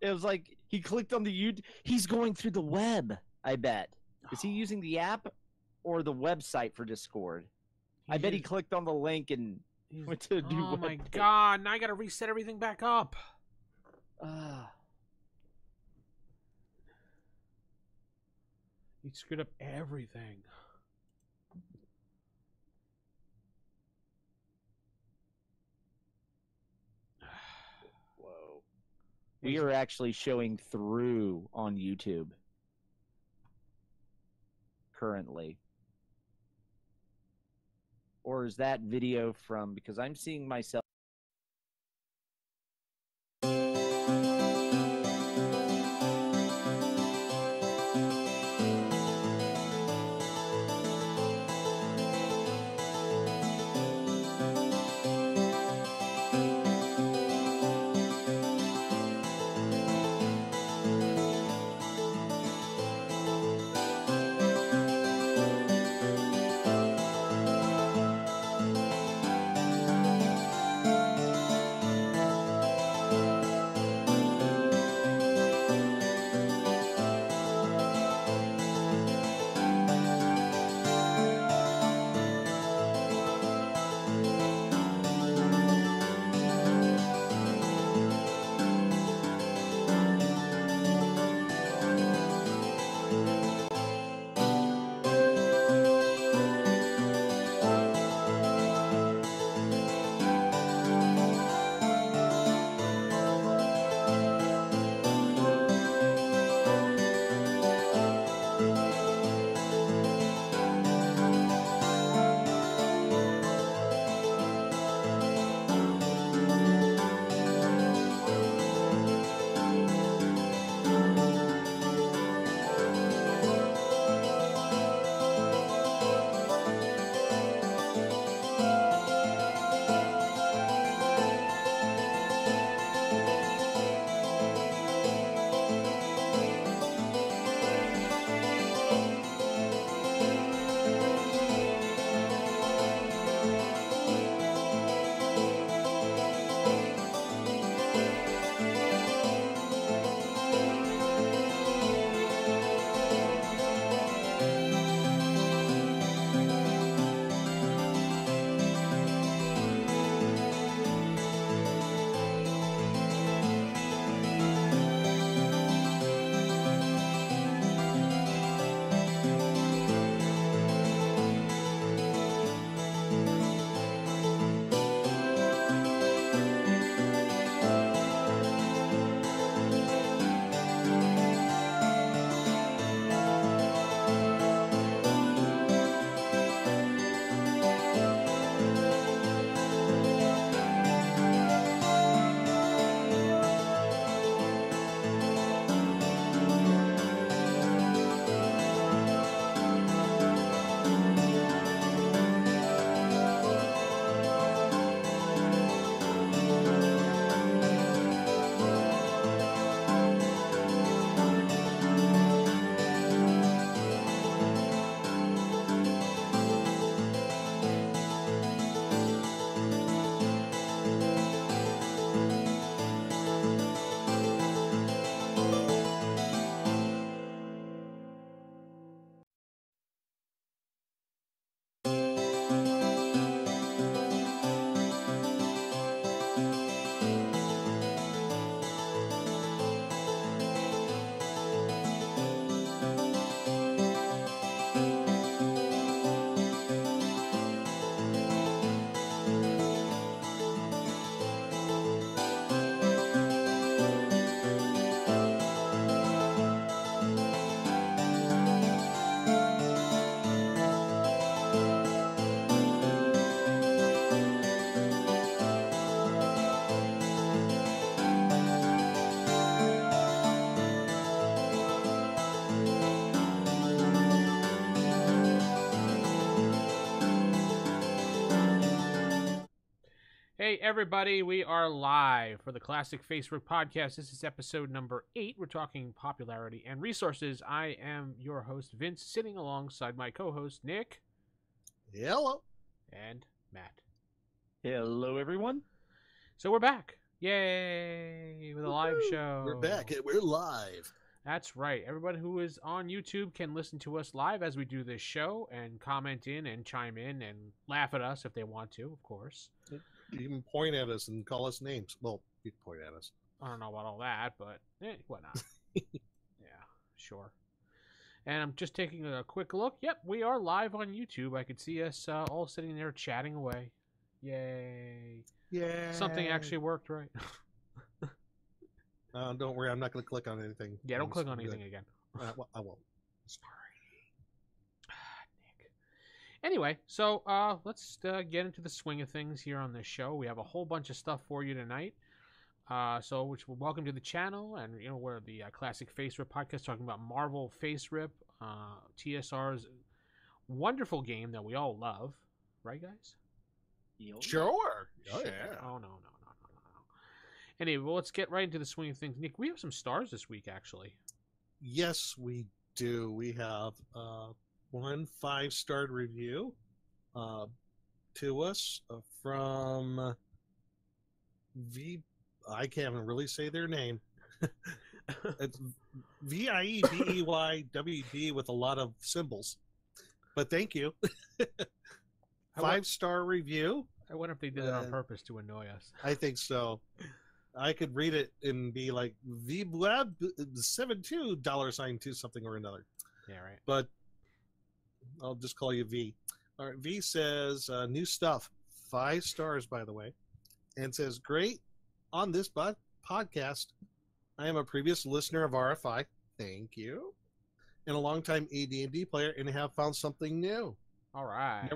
It was like he clicked on the YouTube. He's going through the web, I bet. Is he using the app or the website for Discord? I bet he clicked on the link and went to a new Oh my page. god, now I gotta reset everything back up. He screwed up everything. Whoa. We are actually showing through on YouTube currently. Or is that video from, because I'm seeing myself. Hey everybody, we are live for the Classic FASERIP podcast. This is episode number 8. We're talking popularity and resources. I am your host, Vince, sitting alongside my co-host, Nick. Hello. And Matt. Hello, everyone. So we're back. Yay! With a live show. We're back. We're live. That's right. Everybody who is on YouTube can listen to us live as we do this show and comment in and chime in and laugh at us if they want to, of course. You can point at us and call us names. Well, you can point at us. I don't know about all that, but whatnot. Yeah, sure. And I'm just taking a quick look. Yep, we are live on YouTube. I could see us all sitting there chatting away. Yay. Yeah. Something actually worked right. Don't worry. I'm not going to click on anything. Yeah, don't click on anything again. I won't. Sorry. Nick. Anyway, so let's get into the swing of things here on this show. We have a whole bunch of stuff for you tonight. Welcome to the channel, and we're the Classic FASERIP podcast talking about Marvel FASERIP, TSR's wonderful game that we all love, right, guys? Sure. Oh, yeah. Oh no. Anyway, well, let's get right into the swing of things. Nick, we have some stars this week, actually. Yes, we do. We have one 5-star review to us from I can't even really say their name. It's VIEBEYWD with a lot of symbols. But thank you. 5-star review. I wonder if they did it on purpose to annoy us. I think so. I could read it and be like $72 something or another. Yeah, right. But I'll just call you V. All right, V says new stuff. 5 stars, by the way, and says great on this podcast. I am a previous listener of RFI. Thank you, and a longtime AD&D player, and have found something new. All right.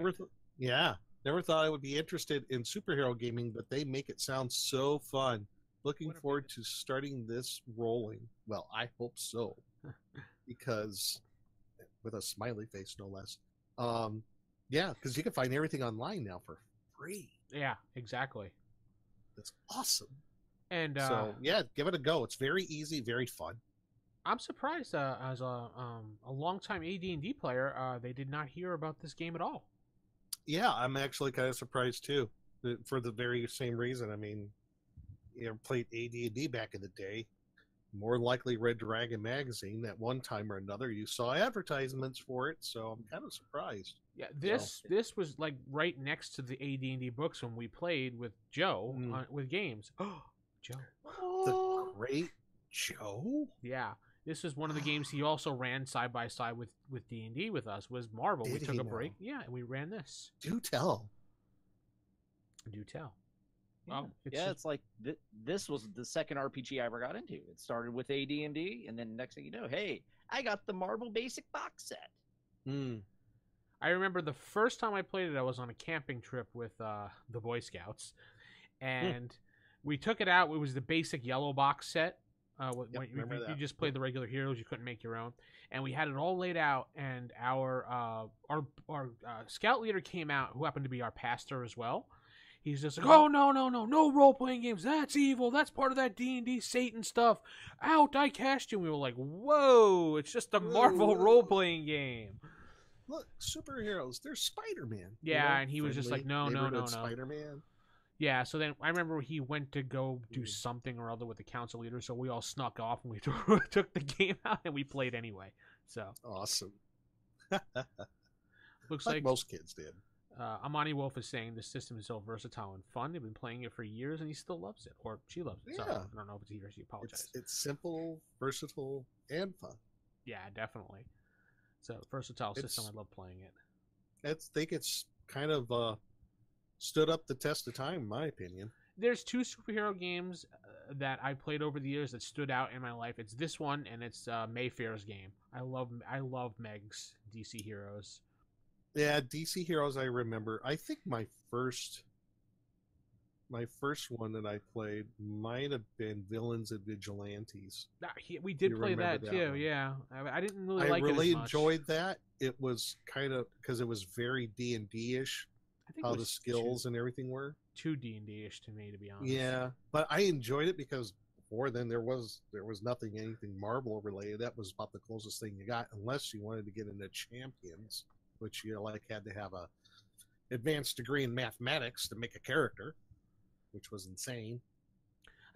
Never thought I would be interested in superhero gaming, but they make it sound so fun. Looking forward to starting this rolling. Well, I hope so, because with a smiley face, no less. Yeah, because you can find everything online now for free. Yeah, exactly. That's awesome. And so yeah, give it a go. It's very easy, very fun. I'm surprised as a longtime AD&D player, they did not hear about this game at all. Yeah, I'm actually kind of surprised too, for the very same reason. I mean, you know, played AD&D back in the day, more likely read Dragon magazine at one time or another. You saw advertisements for it, so I'm kind of surprised. Yeah, this was like right next to the AD&D books when we played with Joe with games. Oh, Joe, the great Joe. Yeah, this was one of the games he also ran side by side with D&D with us. Was Marvel? We took a break. Yeah, and we ran this. Do tell. Well, it's like this was the second RPG I ever got into. It started with AD&D, and then next thing you know, hey, I got the Marvel Basic box set. I remember the first time I played it, I was on a camping trip with the Boy Scouts, and we took it out. It was the basic yellow box set. You just played the regular heroes. You couldn't make your own, and we had it all laid out. And our scout leader came out, who happened to be our pastor as well. He's just like, oh, no role-playing games. That's evil. That's part of that D&D Satan stuff. Out, I cast you. And we were like, whoa, it's just a Marvel role-playing game. Look, superheroes, they're Spider-Man. Yeah, and he was just like, no. Spider-Man. Yeah, so then I remember he went to go do something or other with the council leader, so we all snuck off and we took the game out and we played anyway. So awesome. Looks like most kids did. Amani Wolf is saying the system is so versatile and fun. They've been playing it for years, and he still loves it, or she loves it. Yeah. Sorry, I don't know if it's he or she. Apologize. It's simple, versatile, and fun. Yeah, definitely. It's a versatile system. I love playing it. I think it's kind of stood up the test of time, in my opinion. There's 2 superhero games that I played over the years that stood out in my life. It's this one, and it's Mayfair's game. I love Meg's DC Heroes. Yeah, DC Heroes I remember. I think my first one that I played might have been Villains and Vigilantes. We did play that too, one. Yeah. I didn't really like it as much. I really enjoyed that. It was kind of, because it was very D&D-ish, how the skills and everything were. Too D&D-ish to me, to be honest. Yeah, but I enjoyed it because before then there was anything Marvel related. That was about the closest thing you got, unless you wanted to get into Champions, which you had to have a advanced degree in mathematics to make a character, which was insane.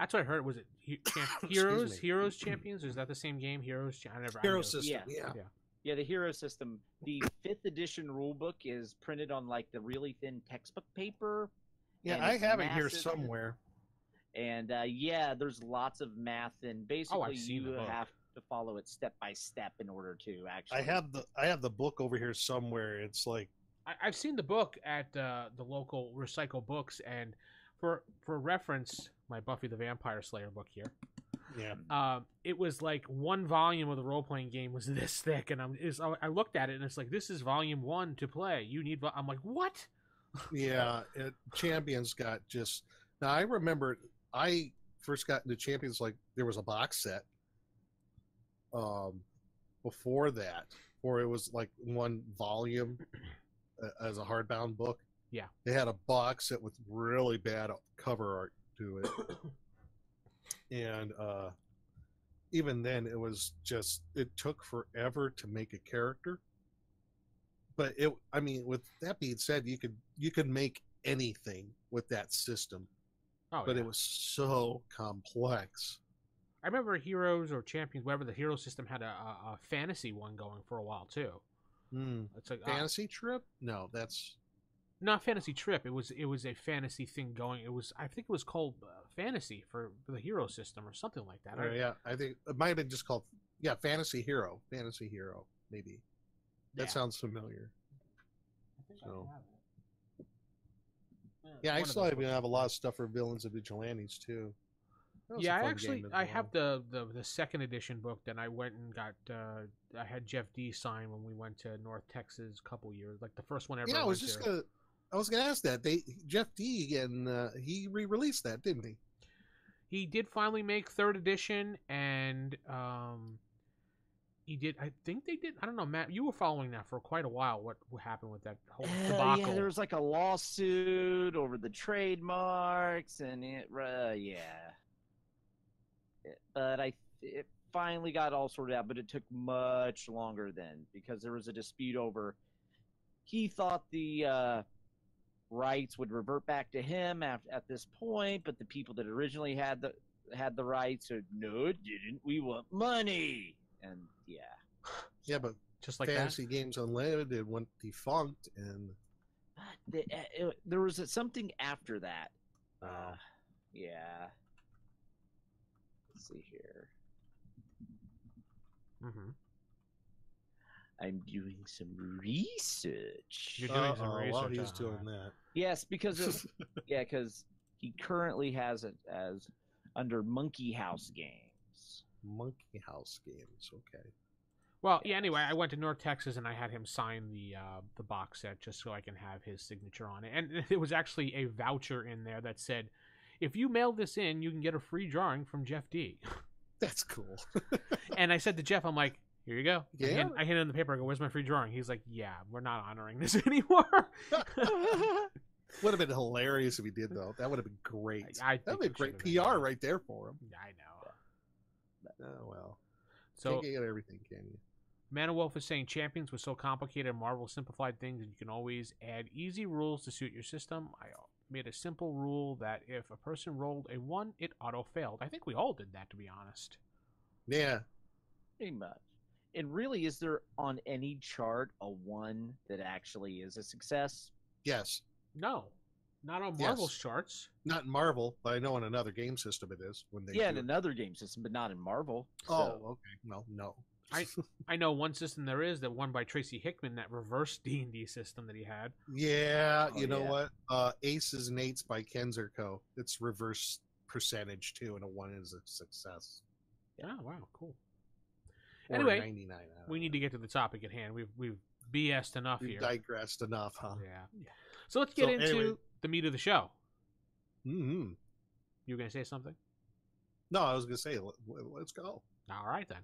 That's what I heard. Was it Excuse me. Heroes Champions? Or is that the same game? I never. Hero system. Yeah. Yeah. Yeah, the hero system. The 5th edition rulebook is printed on like the really thin textbook paper. Yeah, and I it's have it here massive. somewhere. And yeah, there's lots of math, and basically seen you the book. have to follow it step by step in order to actually. I have the book over here somewhere. It's like I've seen the book at the local Recycle Books, and for reference, my Buffy the Vampire Slayer book here. yeah. It was like one volume of the role playing game was this thick, and I looked at it and it's like, this is volume 1 to play. You need. I'm like, what? Yeah, Champions got just. Now I remember I first got into Champions like there was a box set. Before that, or it was like one volume as a hardbound book. Yeah, they had a box set with really bad cover art to it, and even then, it was just it took forever to make a character. But I mean, with that being said, you could make anything with that system. Oh, but yeah. it was so complex. I remember Heroes or Champions, whatever the hero system had a fantasy one going for a while too. It's like Fantasy Trip? No, that's not Fantasy Trip. It was a fantasy thing going. I think it was called Fantasy for the hero system or something like that. yeah. I think it might have been just called Fantasy Hero. Fantasy Hero, maybe. That sounds familiar. I think So. I have it. Yeah, I One of still those even books. have a lot of stuff for villains and vigilantes too. That was a Yeah, fun game as I well. have the second edition book that I went and got. I had Jeff D sign when we went to North Texas a couple years, like the first one ever. Yeah, I was to. gonna ask that. Jeff D and he re-released that, didn't he? He did finally make third edition, and he did. I think they did. I don't know, Matt. You were following that for quite a while. What happened with that whole debacle? Yeah, there was like a lawsuit over the trademarks, and but it finally got all sorted out, but it took much longer then because there was a dispute over. He thought the rights would revert back to him at this point, but the people that originally had the rights said, "No, it didn't. We want money." And yeah, but just like Fantasy Games Unlimited went defunct, and there was something after that. Yeah. Let's see here. Mm-hmm. I'm doing some research. You're doing some research. While he's on doing that. that. Yes, because because he currently has it as under Monkey House Games. Monkey House Games, okay. Well, yeah. Anyway, I went to North Texas and I had him sign the box set just so I can have his signature on it. And there was actually a voucher in there that said, "If you mail this in, you can get a free drawing from Jeff D." That's cool. And I said to Jeff, I'm like, "Here you go." Yeah. I handed him the paper. I go, "Where's my free drawing?" He's like, "Yeah, we're not honoring this anymore." Would have been hilarious if he did, though. That would have been great. That would be great PR right there for him. I know. Oh, well. So, Can't get everything, can you? Manawolf is saying Champions was so complicated, Marvel simplified things, and you can always add easy rules to suit your system. I made a simple rule that if a person rolled a 1, it auto-failed. I think we all did that, to be honest. Yeah. Pretty much. And really, is there on any chart a 1 that actually is a success? Yes. No. Not on Marvel's charts. Not in Marvel, but I know in another game system it is. When they in another game system, but not in Marvel. Oh, okay. Well, no. I know one system there is, that one by Tracy Hickman, that reverse D&D system that he had. Yeah, you know what? Aces and Eights by Kenzerco. It's reverse percentage too, and a 1 is a success. Yeah. Oh, wow, cool. Or Anyway, 99. we need to get to the topic at hand. We've BS'd enough We've here. digressed enough, huh? Yeah. So let's get into the meat of the show. Mm-hmm. You were going to say something? No, I was going to say, let's go. All right, then.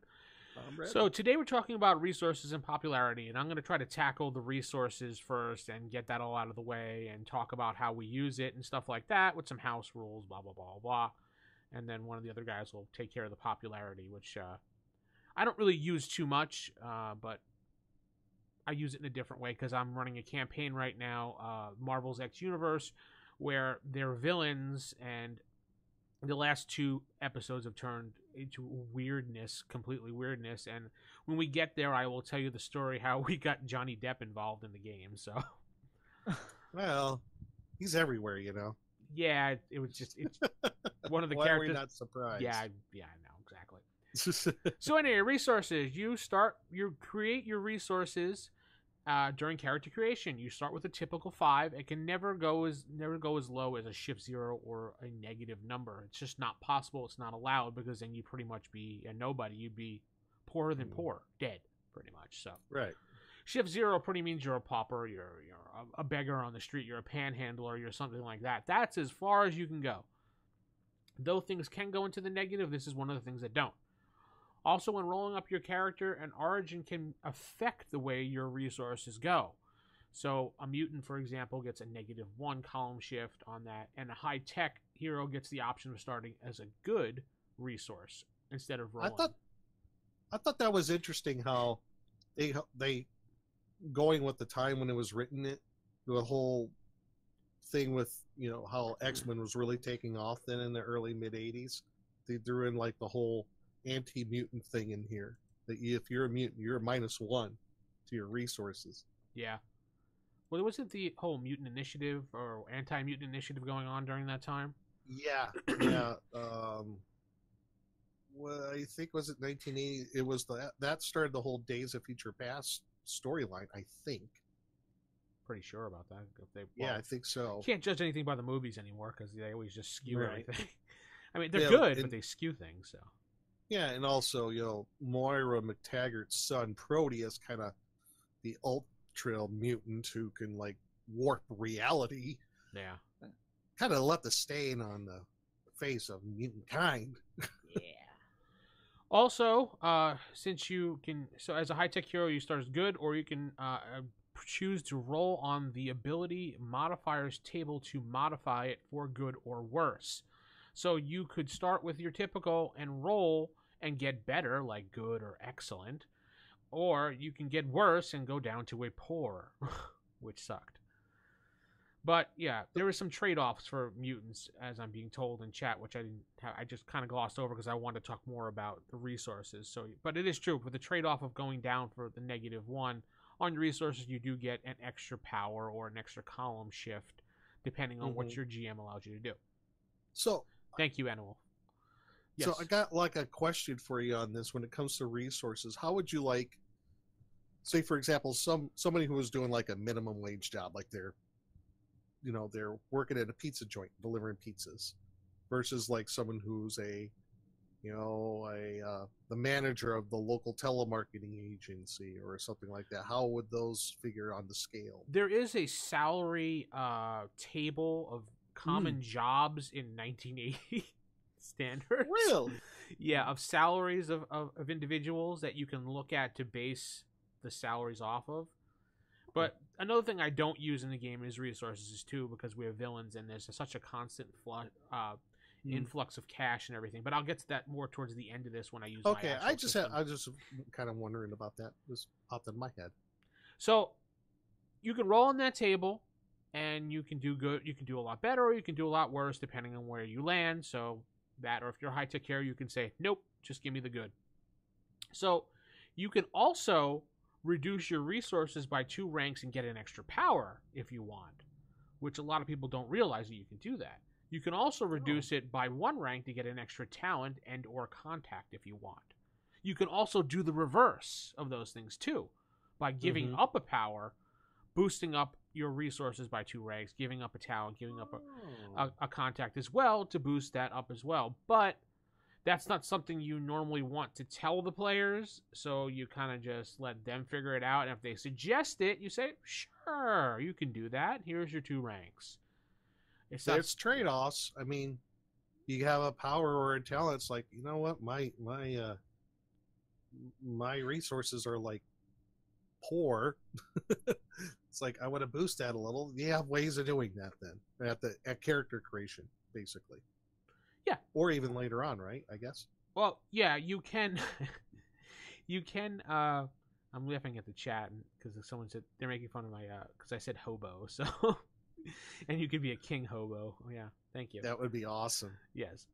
I'm ready. So today we're talking about resources and popularity, and I'm going to try to tackle the resources first and get that all out of the way and talk about how we use it and stuff like that with some house rules, blah, blah, blah, blah. And then one of the other guys will take care of the popularity, which I don't really use too much, but I use it in a different way because I'm running a campaign right now, Marvel's X Universe, where they're villains, and the last 2 episodes have turned into weirdness, completely weirdness. And when we get there, I will tell you the story how we got Johnny Depp involved in the game. So, Well, he's everywhere, you know. yeah, it was just one of the Why characters. are we not surprised? Yeah, I know exactly. So anyway, resources. You create your resources during character creation. You start with a typical 5. It can never go as low as a shift 0 or a negative number. It's just not possible. It's not allowed, because then you'd pretty much be a nobody. You'd be poorer than poor, dead, pretty much. So right. Shift 0 pretty means you're a pauper, you're a beggar on the street, you're a panhandler, you're something like that. That's as far as you can go. Though things can go into the negative, this is one of the things that don't. Also, when rolling up your character, an origin can affect the way your resources go. So a mutant, for example, gets a -1 column shift on that, and a high-tech hero gets the option of starting as a good resource instead of rolling. I thought that was interesting how they going with the time when it was written, the whole thing with, you know, how X-Men was really taking off then in the early mid-'80s. They threw in like the whole anti-mutant thing in here, that if you're a mutant, you're a -1 to your resources. Yeah. Well, wasn't the whole mutant initiative or anti-mutant initiative going on during that time? Yeah. Yeah. Well, I think, was it 1980? It was that started the whole Days of Future Past storyline, I think. Pretty sure about that. Yeah, I think so. You can't judge anything by the movies anymore, because they always just skew everything. I mean, they're Yeah, good, but they skew things. So. Yeah, and also, you know, Moira McTaggart's son Proteus, kind of the ultra mutant who can like warp reality. Yeah. Kind of left a stain on the face of mutant kind. Yeah. Also, since you can, so as a high-tech hero, you start as good, or you can choose to roll on the ability modifiers table to modify it for good or worse. So you could start with your typical and roll and get better, like good or excellent, or you can get worse and go down to a poor, which sucked. But yeah, there were some trade-offs for mutants, as I'm being told in chat, which I didn't have, I just kind of glossed over because I wanted to talk more about the resources. So, but it is true, with the trade-off of going down for the -1 on your resources, you do get an extra power or an extra column shift, depending on what your GM allows you to do. So, thank you, Animal. Yes. So I got like a question for you on this. When it comes to resources, how would you like, say for example, somebody who was doing like a minimum wage job, like they're working at a pizza joint delivering pizzas, versus like someone who's the manager of the local telemarketing agency or something like that. How would those figure on the scale? There is a salary table of common jobs in 1980 standards. Really? Yeah, of salaries of individuals that you can look at to base the salaries off of. But another thing I don't use in the game is resources too, because we have villains and there's such a constant influx of cash and everything. But I'll get to that more towards the end of this when I use. Okay, my actual system. I just kind of wondering about that. This popped in my head. So you can roll on that table, and you can do good. You can do a lot better, or you can do a lot worse, depending on where you land. So that, or if you're high tech hero, you can say nope, just give me the good. So you can also reduce your resources by 2 ranks and get an extra power if you want, which a lot of people don't realize that you can do that. You can also reduce it by 1 rank to get an extra talent and or contact if you want. You can also do the reverse of those things too, by giving up a power, boosting up your resources by 2 ranks, giving up a talent, giving up a contact as well to boost that up as well. But that's not something you normally want to tell the players, so you kind of just let them figure it out. And if they suggest it, you say, sure, you can do that. Here's your 2 ranks. It's trade-offs. I mean, you have a power or a talent. It's like, you know what, my resources are like poor. It's like, I want to boost that a little. You have ways of doing that then at character creation, basically. Yeah. Or even later on, right? I guess. Well, yeah, you can. You can. I'm laughing at the chat because someone said they're making fun of my because I said hobo. So, and you could be a king hobo. Oh, yeah, thank you. That would be awesome. Yes.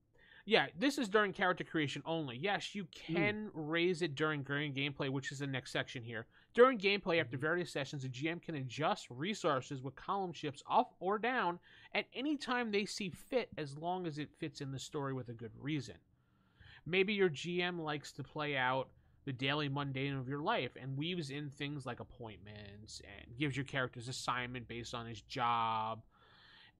Yeah, this is during character creation only. Yes, you can raise it during gameplay, which is the next section here. During gameplay, after various sessions, the GM can adjust resources with column shifts up or down at any time they see fit, as long as it fits in the story with a good reason. Maybe your GM likes to play out the daily mundane of your life and weaves in things like appointments and gives your characters assignment based on his job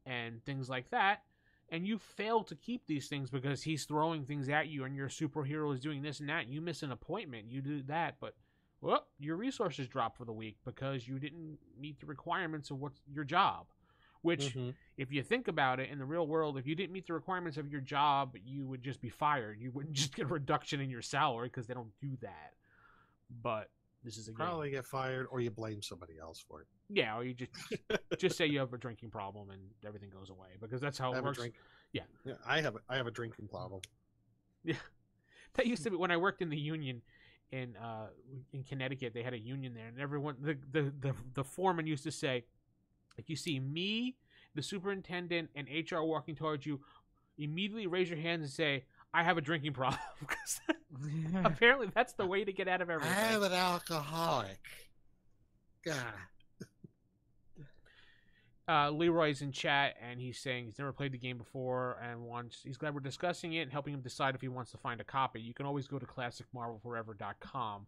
and things like that. And you fail to keep these things because he's throwing things at you and your superhero is doing this and that. You miss an appointment, you do that, but well, your resources drop for the week because you didn't meet the requirements of what's your job. Which, if you think about it, in the real world, if you didn't meet the requirements of your job, you would just be fired. You wouldn't just get a reduction in your salary because they don't do that. But this is a probably game. Get fired, or you blame somebody else for it. Yeah, or you just say you have a drinking problem and everything goes away, because that's how it works. Yeah, I have a drinking problem. Yeah, that used to be when I worked in the union in Connecticut. They had a union there, and everyone the foreman used to say, if you see me, the superintendent, and HR walking towards you, immediately raise your hands and say, I have a drinking problem. Because apparently that's the way to get out of everything. I am an alcoholic. God. Leroy's in chat, and he's saying he's never played the game before, and he's glad we're discussing it and helping him decide if he wants to find a copy. You can always go to classicmarvelforever.com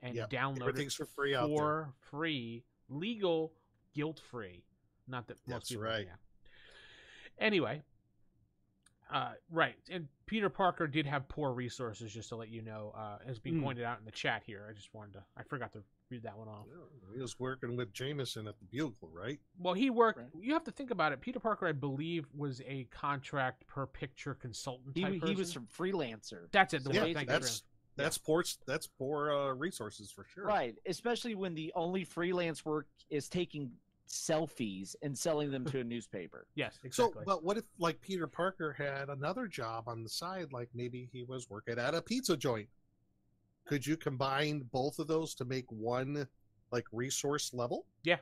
and download everything's it for free out there. free, legal, guilt-free. Not that most That's people, right. Yeah. Anyway, right, and Peter Parker did have poor resources, just to let you know, as being pointed out in the chat here. I forgot to read that one off. He was working with Jameson at the Bugle, right? Well, he worked. Right. You have to think about it. Peter Parker, I believe, was a contract per picture consultant type person. He was from freelancer. That's it. That's poor resources for sure. Right, especially when the only freelance work is taking selfies and selling them to a newspaper. Yes, exactly. So, but what if, like, Peter Parker had another job on the side, like maybe he was working at a pizza joint? Could you combine both of those to make one, like, resource level? Yeah,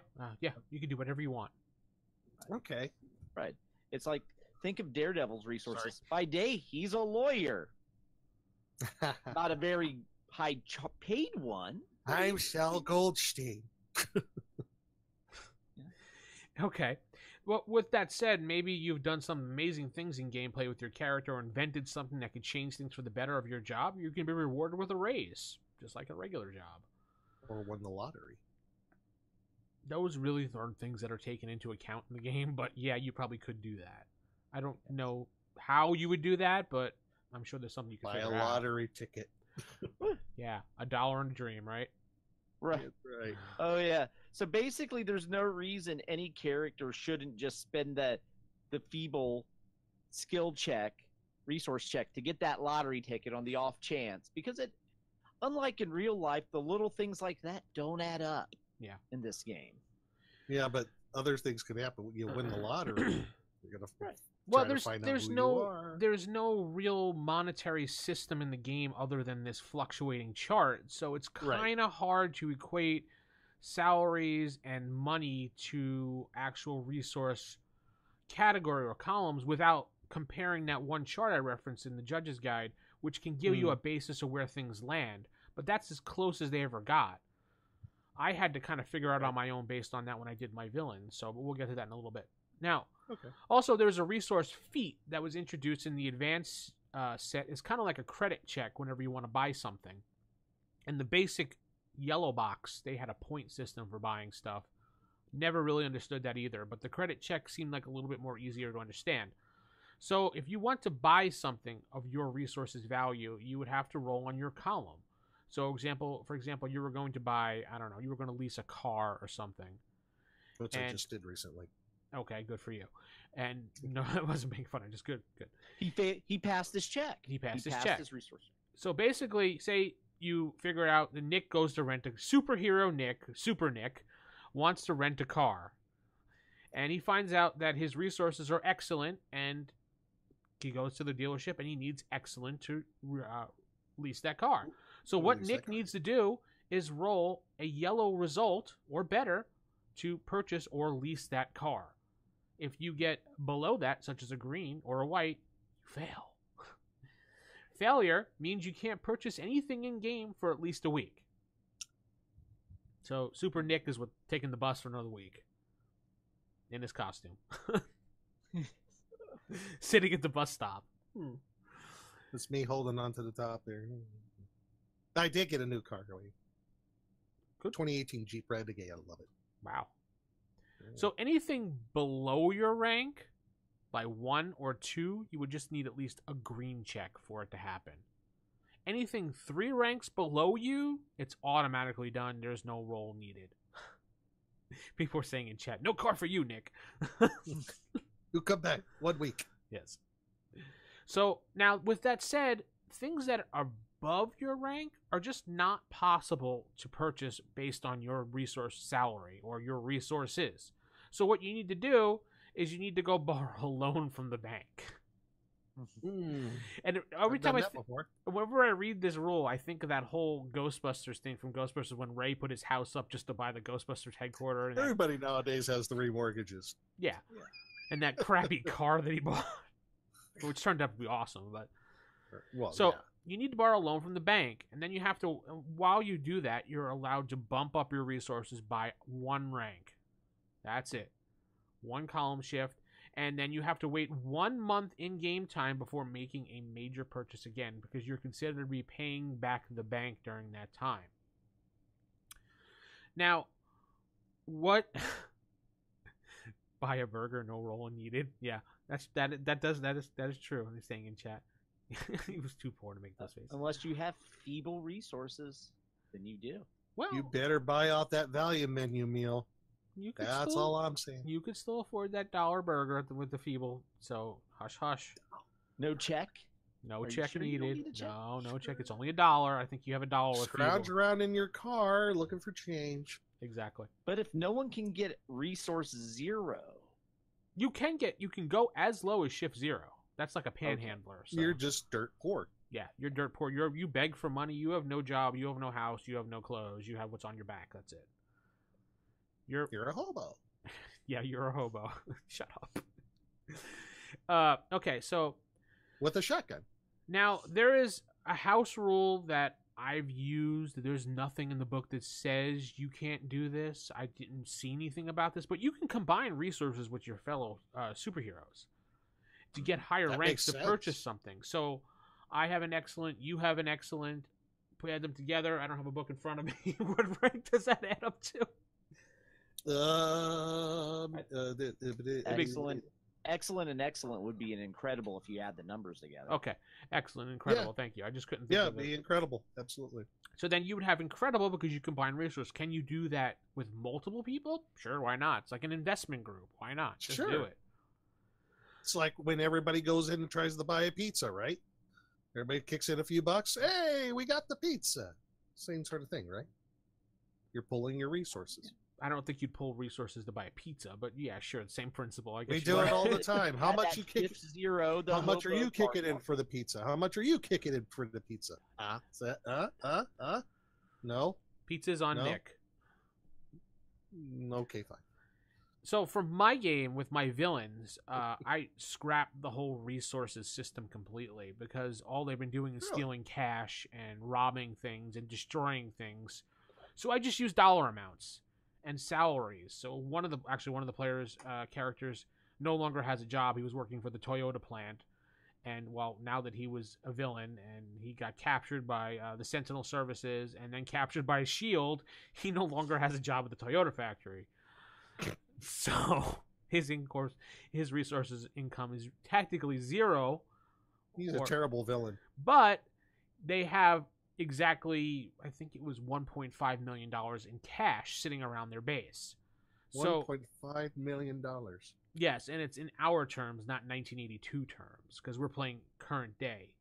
you can do whatever you want. Okay. Right. It's like, think of Daredevil's resources. By day, he's a lawyer. Not a very high-paid one. I'm Sal Goldstein. Okay. Well, with that said, maybe you've done some amazing things in gameplay with your character or invented something that could change things for the better of your job. You can be rewarded with a raise, just like a regular job. Or won the lottery. Those really aren't things that are taken into account in the game, but yeah, you probably could do that. I don't know how you would do that, but I'm sure there's something you can figure out. Buy a lottery ticket. Yeah, $1 in a dream, right? Right. Oh, yeah. So basically, there's no reason any character shouldn't just spend the feeble skill check, resource check, to get that lottery ticket on the off chance. Because unlike in real life, the little things like that don't add up. Yeah. In this game. Yeah, but other things can happen. You win the lottery. You're gonna well, there's no real monetary system in the game other than this fluctuating chart, so it's kind of hard to equate salaries and money to actual resource category or columns without comparing that one chart I referenced in the judge's guide, which can give you a basis of where things land. But that's as close as they ever got. I had to kind of figure out on my own based on that when I did my villain, so we'll get to that in a little bit. Now, also there's a resource feat that was introduced in the advanced set. It's kind of like a credit check whenever you want to buy something. In the basic yellow box, they had a point system for buying stuff. Never really understood that either, but the credit check seemed like a little bit more easier to understand. So if you want to buy something of your resource's value, you would have to roll on your column. So for example, you were going to buy, I don't know, you were going to lease a car or something. Which I just did recently. Okay, good for you. And no, I wasn't making fun. I just good. He passed his check. He passed his resource. So basically, say you figure out that Nick goes to rent a superhero Nick, Super Nick, wants to rent a car. And he finds out that his resources are excellent, and he goes to the dealership and he needs excellent to lease that car. So what Nick needs to do is roll a yellow result or better to purchase or lease that car. If you get below that, such as a green or a white, you fail. Failure means you can't purchase anything in-game for at least a week. So Super Nick is taking the bus for another week. In his costume. Sitting at the bus stop. It's me holding on to the top there. I did get a new car going. Good. 2018 Jeep Renegade. I love it. Wow. So anything below your rank, by 1 or 2, you would just need at least a green check for it to happen. Anything 3 ranks below you, it's automatically done. There's no roll needed. People are saying in chat, no car for you, Nick. You come back 1 week. Yes. So now, with that said, things that are above your rank are just not possible to purchase based on your resource salary or your resources. So what you need to do is you need to go borrow a loan from the bank. And every time whenever I read this rule, I think of that whole Ghostbusters thing from Ghostbusters when Ray put his house up just to buy the Ghostbusters headquarters. Everybody nowadays has 3 mortgages. Yeah. And that crappy car that he bought, which turned out to be awesome. But you need to borrow a loan from the bank, and then you have to, while you do that, you're allowed to bump up your resources by 1 rank. That's it. 1 column shift. And then you have to wait 1 month in game time before making a major purchase again, because you're considered to be paying back the bank during that time. Now, what? Buy a burger, no rolling needed. Yeah, that is true. He's saying in chat. He was too poor to make those faces. Unless you have feeble resources, then you do. Well, you better buy off that value menu meal. That's all I'm saying. You could still afford that $1 burger with the feeble. So hush, hush. No check. No check needed. No check. It's only $1. I think you have $1 with scrounge feeble. Around in your car looking for change. Exactly. But if no one can get resource 0, you can go as low as shift 0. That's like a panhandler. Okay. So. You're just dirt poor. Yeah, you're dirt poor. You beg for money. You have no job. You have no house. You have no clothes. You have what's on your back. That's it. You're a hobo. Yeah, you're a hobo. Shut up. Okay, so with a shotgun. Now there is a house rule that I've used. There's nothing in the book that says you can't do this. I didn't see anything about this, but you can combine resources with your fellow superheroes to get higher ranks to purchase something. So I have an excellent, you have an excellent. Put them together. I don't have a book in front of me. What rank does that add up to? Excellent and excellent would be an incredible if you add the numbers together. Okay, excellent, incredible. Yeah. Thank you. I just couldn't think of it. Yeah, be incredible. Absolutely. So then you would have incredible because you combine resources. Can you do that with multiple people? Sure, why not? It's like an investment group. Why not? Just do it. It's like when everybody goes in and tries to buy a pizza, right? Everybody kicks in a few bucks. Hey, we got the pizza. Same sort of thing, right? You're pulling your resources. I don't think you'd pull resources to buy a pizza, but yeah, sure, the same principle. I guess we do it all the time. How much you kick? 0. How much are you kicking in for the pizza? How much are you kicking in for the pizza? No. Pizza's on Nick. Okay, fine. So for my game with my villains, I scrapped the whole resources system completely because all they've been doing is stealing cash and robbing things and destroying things. So I just use dollar amounts and salaries. So one of the players' characters no longer has a job. He was working for the Toyota plant, and now that he was a villain and he got captured by the Sentinel Services and then captured by S.H.I.E.L.D., he no longer has a job at the Toyota factory. So his resources income is tactically 0. He's a terrible villain. But they have exactly, I think it was $1.5 million in cash sitting around their base. $1.5 million. Yes, and it's in our terms, not 1982 terms, because we're playing current day.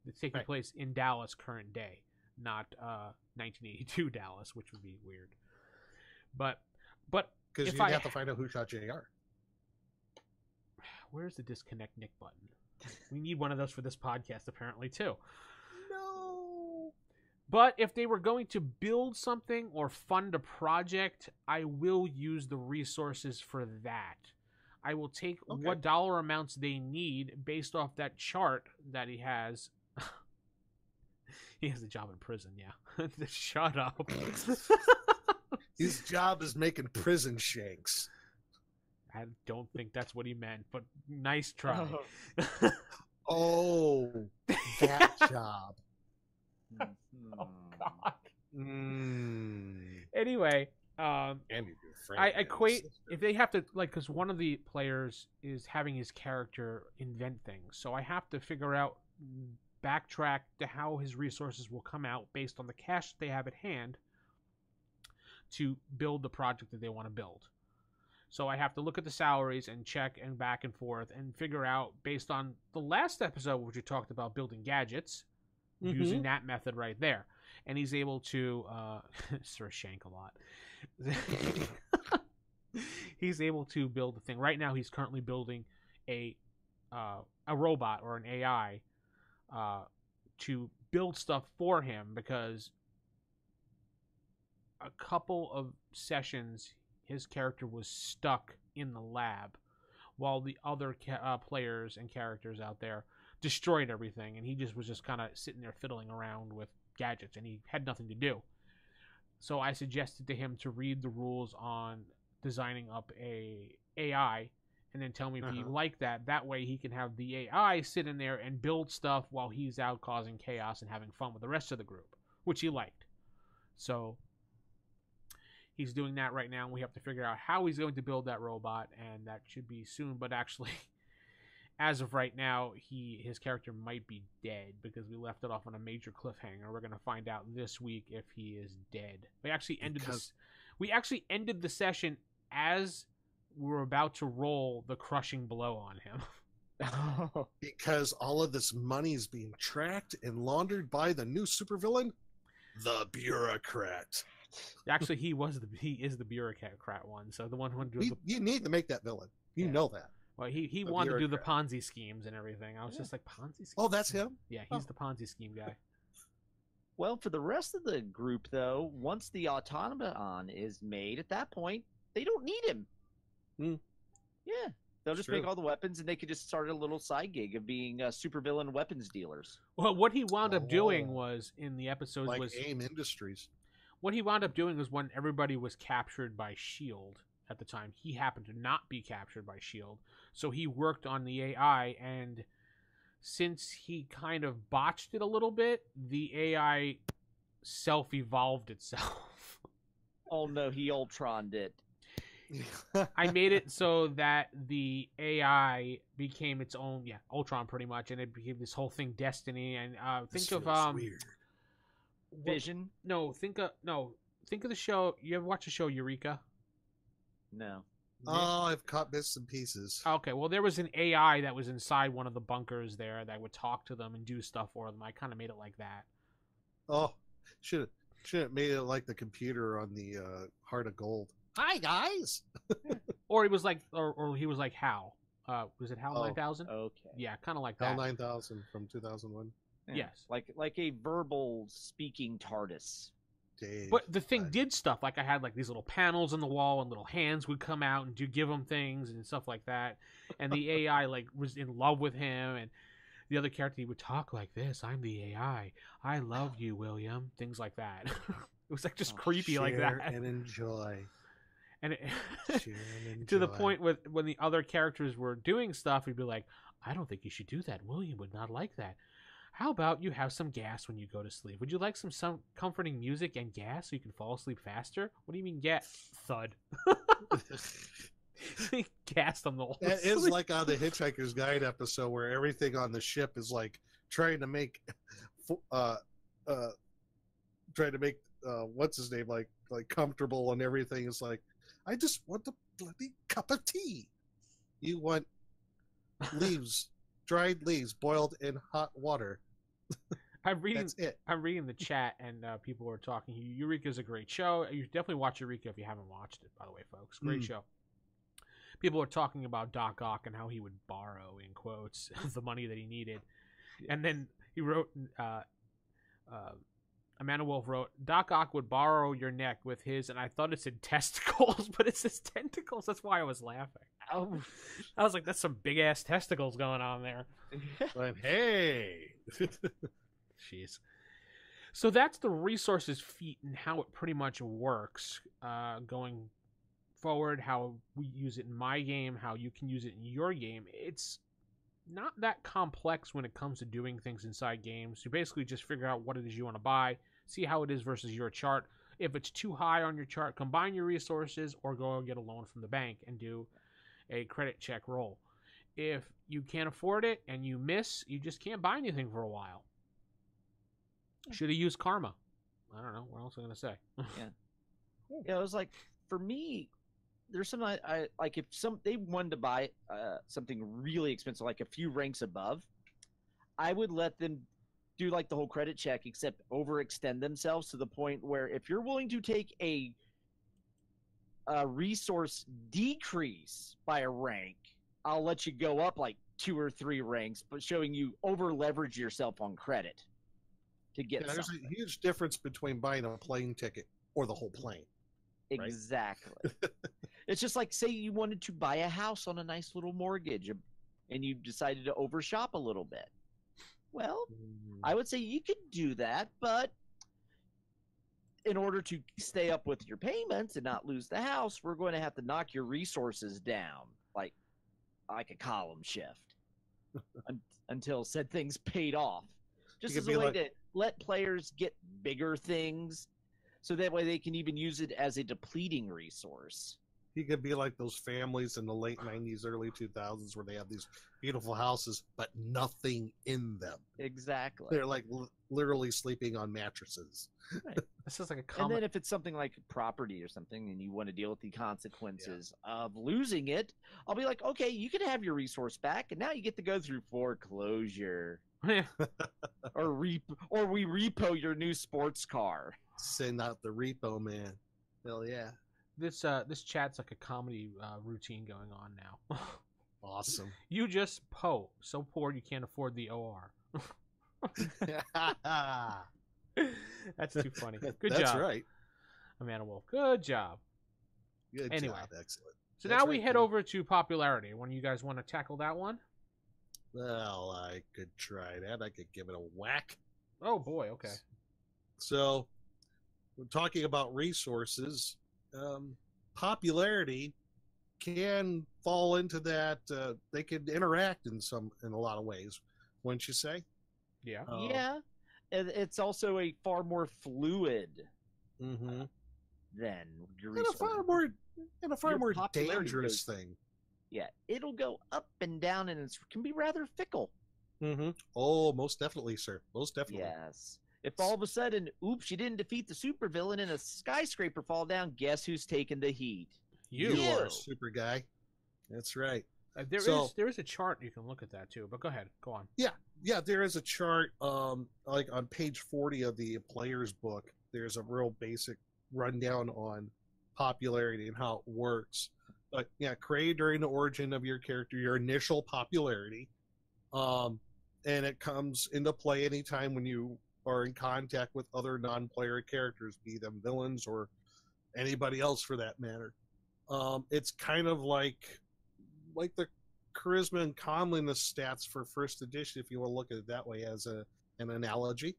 It's taking place in Dallas current day, not 1982 Dallas, which would be weird. But because you have to find out who shot JR. Where's the disconnect Nick button? We need one of those for this podcast, apparently, too. No. But if they were going to build something or fund a project, I will use the resources for that. I will take what dollar amounts they need based off that chart that he has He has a job in prison, yeah. Shut up. His job is making prison shanks. I don't think that's what he meant, but nice try. Oh, that job. Oh, God. Mm. Anyway, And your friend I and equate, sister. if they have to, like, because one of the players is having his character invent things, so I have to figure out, backtrack to how his resources will come out based on the cash that they have at hand to build the project that they want to build. So I have to look at the salaries and check and back and forth and figure out, based on the last episode, which we talked about building gadgets, using that method right there. And he's able to Sir Shank a lot. He's able to build a thing. Right now he's currently building a robot or an AI to build stuff for him, because a couple of sessions his character was stuck in the lab while the other players and characters out there destroyed everything, and he was just kind of sitting there fiddling around with gadgets, and he had nothing to do. So I suggested to him to read the rules on designing up a AI and then tell me if he liked that. That way he can have the AI sit in there and build stuff while he's out causing chaos and having fun with the rest of the group, which he liked. So he's doing that right now, and we have to figure out how he's going to build that robot, and that should be soon. But actually, as of right now, his character might be dead, because we left it off on a major cliffhanger. We're going to find out this week if he is dead. We actually ended the session as we were about to roll the crushing blow on him. Because all of this money is being tracked and laundered by the new supervillain, the bureaucrat. Actually, he is the bureaucrat one. So the one who you need to make that villain. You know that. Well, he wanted to do the Ponzi schemes and everything. I was just like, Ponzi schemes? Oh, that's him? Yeah, he's the Ponzi scheme guy. Well, for the rest of the group, though, once the automaton is made, at that point, they don't need him. Yeah. They'll just make all the weapons, and they could just start a little side gig of being supervillain weapons dealers. Well, what he wound up doing was, in the episodes, like AIM Industries. What he wound up doing was, when everybody was captured by S.H.I.E.L.D. at the time, he happened to not be captured by S.H.I.E.L.D., so he worked on the AI, and since he kind of botched it a little bit, the AI self-evolved itself. Oh no, he Ultroned it. I made it so that the AI became its own, Ultron pretty much, and it became this whole thing, Destiny, and think of weird. Vision? Think of the show. You ever watch the show Eureka? No. Oh, I've caught bits and pieces. Okay, well, there was an AI that was inside one of the bunkers there that would talk to them and do stuff for them. I kind of made it like that. Oh, should have made it like the computer on the Heart of Gold. Hi guys. Or he was like, or he was like Hal. Was it Hal 9000? Okay. Yeah, kind of like that. Hal 9000 from 2001. Yeah. Yes, like a verbal speaking TARDIS. Dave, but the thing did stuff. Like, I had like these little panels on the wall, and little hands would come out and give him things and stuff like that. And the AI like was in love with him, and the other character, he would talk like this: "I'm the AI. I love you, William." Things like that. It was like just creepy like that. And enjoy. And to the point with when the other characters were doing stuff, he'd be like, "I don't think you should do that. William would not like that. How about you have some gas when you go to sleep? Would you like some comforting music and gas so you can fall asleep faster?" "What do you mean gas?" Thud. He gassed them the whole It is like on the Hitchhiker's Guide episode where everything on the ship is like trying to make what's his name like comfortable, and everything is like, I just want a bloody cup of tea. You want leaves, dried leaves boiled in hot water. That's it. I'm reading the chat, and people were talking. Eureka's a great show. You should definitely watch Eureka if you haven't watched it, by the way, folks. Great show. People are talking about Doc Ock and how he would borrow, in quotes, the money that he needed. And then he wrote, Amanda Wolf wrote, "Doc Ock would borrow your neck with his," and I thought it said testicles, but it says tentacles. That's why I was laughing. Oh, I was like, that's some big ass testicles going on there. But hey. Jeez. So that's the resources feat and how it pretty much works going forward, how we use it in my game, how you can use it in your game. It's not that complex when it comes to doing things inside games. You basically just figure out what it is you want to buy, see how it is versus your chart. If it's too high on your chart, combine your resources or go get a loan from the bank and do a credit check roll. If you can't afford it and you miss, you just can't buy anything for a while. Should have used karma. I don't know. What else am I going to say? Yeah, it was like, for me, there's some I like, if they wanted to buy something really expensive, like a few ranks above, I would let them do like the whole credit check, except overextend themselves to the point where if you're willing to take a resource decrease by a rank, I'll let you go up like 2 or 3 ranks, but showing you over leverage yourself on credit to get something. There's a huge difference between buying a plane ticket or the whole plane. Exactly. It's just like, say you wanted to buy a house on a nice little mortgage and you decided to overshop a little bit. Well, I would say you could do that, but in order to stay up with your payments and not lose the house, we're going to have to knock your resources down like a column shift until said thing's paid off. Just as a way to let players get bigger things, so that way they can even use it as a depleting resource. He could be like those families in the late 90s, early 2000s where they have these beautiful houses, but nothing in them. Exactly. They're like literally sleeping on mattresses. Right. This is like a comment. And then if it's something like property or something and you want to deal with the consequences of losing it, I'll be like, okay, you can have your resource back, and now you get to go through foreclosure. or we repo your new sports car. Send out the repo man. Hell yeah. This chat's like a comedy routine going on now. Awesome. You just so poor you can't afford the OR. That's too funny. Good job. That's right. Amanda Wolf. Good job. Good job. Excellent. So now we head over to popularity. One of you guys want to tackle that one? Well, I could try that. I could give it a whack. Oh boy, okay. So, we're talking about resources. Popularity can fall into that. They could interact in a lot of ways, wouldn't you say? Yeah. Yeah. It's also a far more fluid than your resources. And a far more dangerous thing. Yeah, it'll go up and down, and it can be rather fickle. Oh, most definitely, sir. Most definitely. Yes. If all of a sudden, oops, you didn't defeat the supervillain and a skyscraper fall down, guess who's taking the heat? You are, super guy. That's right. There is a chart you can look at that too, but go ahead. Go on. Yeah, there is a chart like on page 40 of the player's book. There's a real basic rundown on popularity and how it works. But yeah, create during the origin of your character, your initial popularity. And it comes into play anytime when you are in contact with other non-player characters, be them villains or anybody else for that matter. It's kind of like the charisma and comeliness stats for first edition, if you want to look at it that way as an analogy.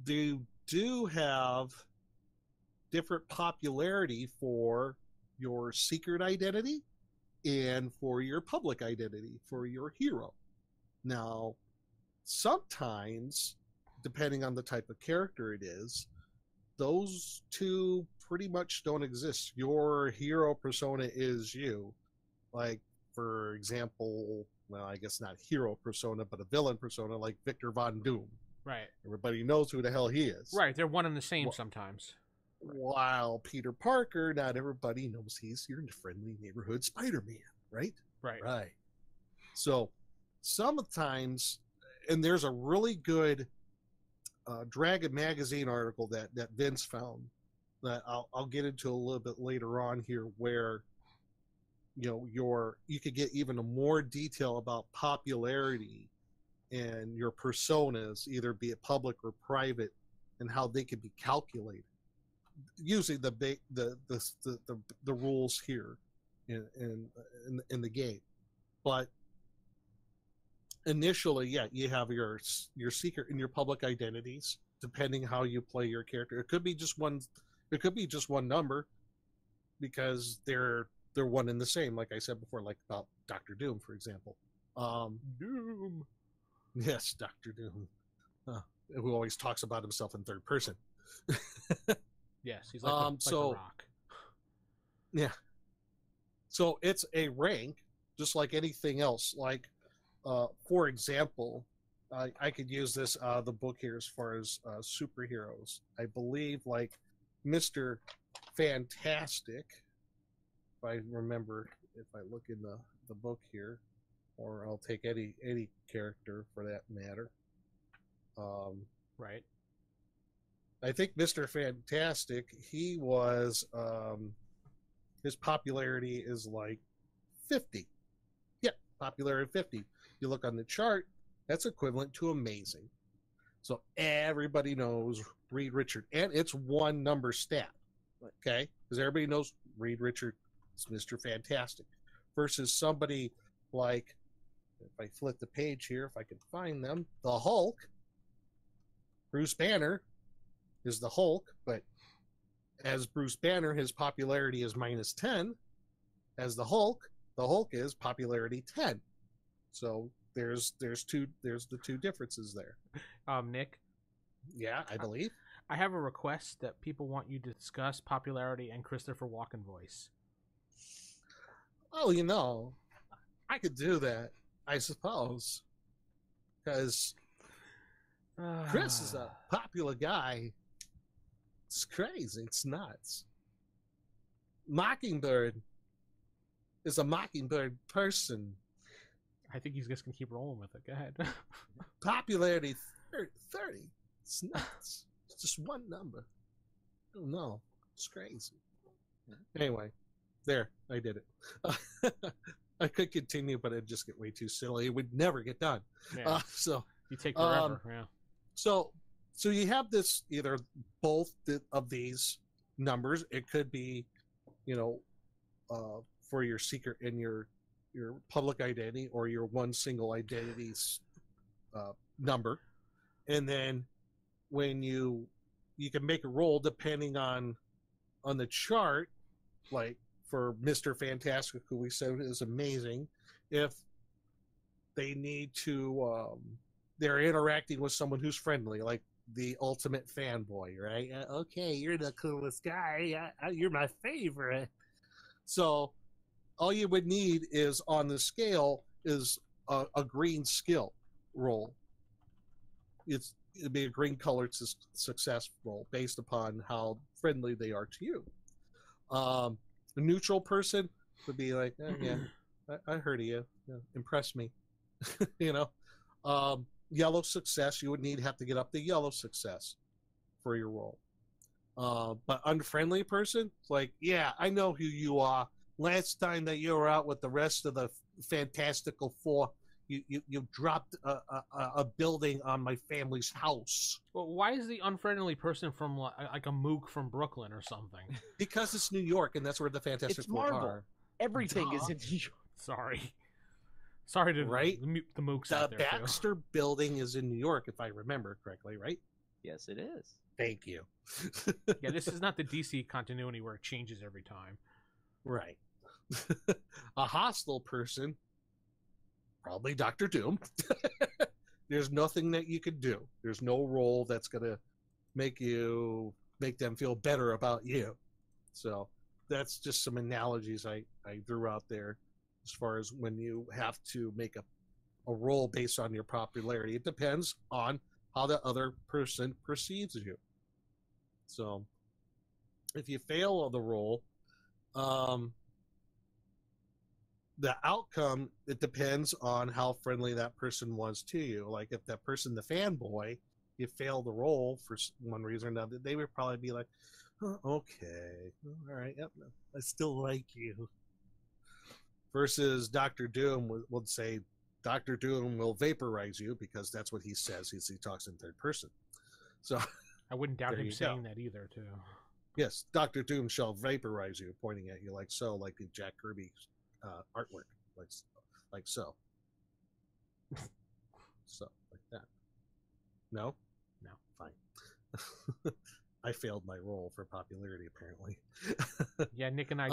They do have different popularity for your secret identity and for your public identity, for your hero. Now, sometimes, depending on the type of character it is, those two pretty much don't exist. Your hero persona is you. Like, for example, well, I guess not hero persona, but a villain persona like Victor Von Doom. Right. Everybody knows who the hell he is. Right, they're one and the same sometimes. While Peter Parker, not everybody knows he's your friendly neighborhood Spider-Man, right? Right. So sometimes, and there's a really good Dragon Magazine article that Vince found that I'll get into a little bit later on here, where you could get even more detail about popularity and your personas, either be it public or private, and how they can be calculated using the rules here in the game. But initially, yeah, you have your secret and your public identities, depending how you play your character. It could be just one. It could be just one number, because they're one and the same. Like I said before, like about Doctor Doom, for example. Doom. Yes, Doctor Doom, who always talks about himself in third person. Yes, he's like the Rock. Yeah. So it's a rank, just like anything else. Like, for example, I could use this the book here as far as superheroes. I believe like Mr. Fantastic, if I remember, if I look in the book here, or I'll take any character for that matter. Right. I think Mr. Fantastic, he was his popularity is like 50. Yeah, popularity 50. You look on the chart, that's equivalent to amazing. So everybody knows Reed Richard, and it's one number stat. Okay, because everybody knows Reed Richard is Mr. Fantastic, versus somebody like, if I flip the page here, if I can find them, the Hulk. Bruce Banner is the Hulk, but as Bruce Banner, his popularity is -10. As the Hulk is popularity 10. So there's the two differences there. Nick. Yeah, I believe. I have a request that people want you to discuss popularity and Christopher Walken voice. Oh, I could do that, I suppose, because Chris is a popular guy. It's crazy. It's nuts. Mockingbird is a Mockingbird person. I think he's just going to keep rolling with it. Go ahead. Popularity 30. It's nuts. It's just one number. I don't know. It's crazy. Anyway, there. I did it. I could continue, but it'd just get way too silly. It would never get done. Yeah. So you take forever. Yeah. So you have this, either both of these numbers. It could be, for your secret and your public identity, or your one single identity's number. And then when you can make a roll depending on the chart, like for Mr. Fantastic, who we said is amazing, if they need to they're interacting with someone who's friendly, like the ultimate fanboy, right? Okay, you're the coolest guy. You're my favorite. So all you would need is, on the scale, is a green skill roll. It'd be a green colored success roll based upon how friendly they are to you. A neutral person would be like, yeah, I heard of you. Yeah, impress me. Yellow success, you would have to get up the yellow success for your roll. But unfriendly person, it's like, yeah, I know who you are. Last time that you were out with the rest of the Fantastical Four, you dropped a building on my family's house. Well, why is the unfriendly person from like a mook from Brooklyn or something? Because it's New York, and that's where the Fantastic Four are. Everything is in New York. Sorry to mute the mooks out there. The Baxter Building is in New York, if I remember correctly, right? Yes, it is. Thank you. Yeah, this is not the DC continuity where it changes every time. Right. A hostile person, probably Dr. Doom. There's nothing that you could do. There's no role that's going to make them feel better about you. So that's just some analogies I threw out there as far as when you have to make a role based on your popularity. It depends on how the other person perceives you. So if you fail the role, the outcome, it depends on how friendly that person was to you. Like if that person, the fanboy, you fail the role for one reason or another, they would probably be like, oh, okay, all right, yep, I still like you. Versus Dr. Doom would say, Dr. Doom will vaporize you, because that's what he says. He talks in third person. So I wouldn't doubt him saying that either, too. Yes, Dr. Doom shall vaporize you, pointing at you like the Jack Kirby artwork, like so. No? No. Fine. I failed my role for popularity, apparently. Yeah, Nick and I,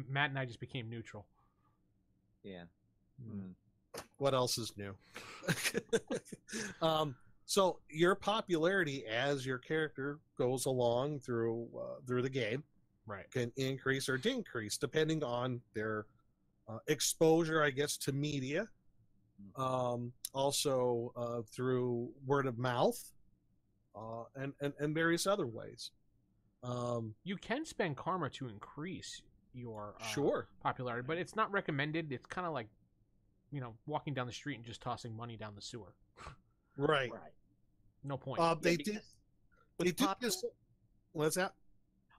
Matt and I just became neutral. Yeah. What else is new? So your popularity as your character goes along through the game, right, can increase or decrease depending on their exposure, I guess, to media. Also through word of mouth, and various other ways. You can spend karma to increase your Sure. popularity, but it's not recommended. It's kind of like, walking down the street and just tossing money down the sewer. Right. No point. They did just. What's that?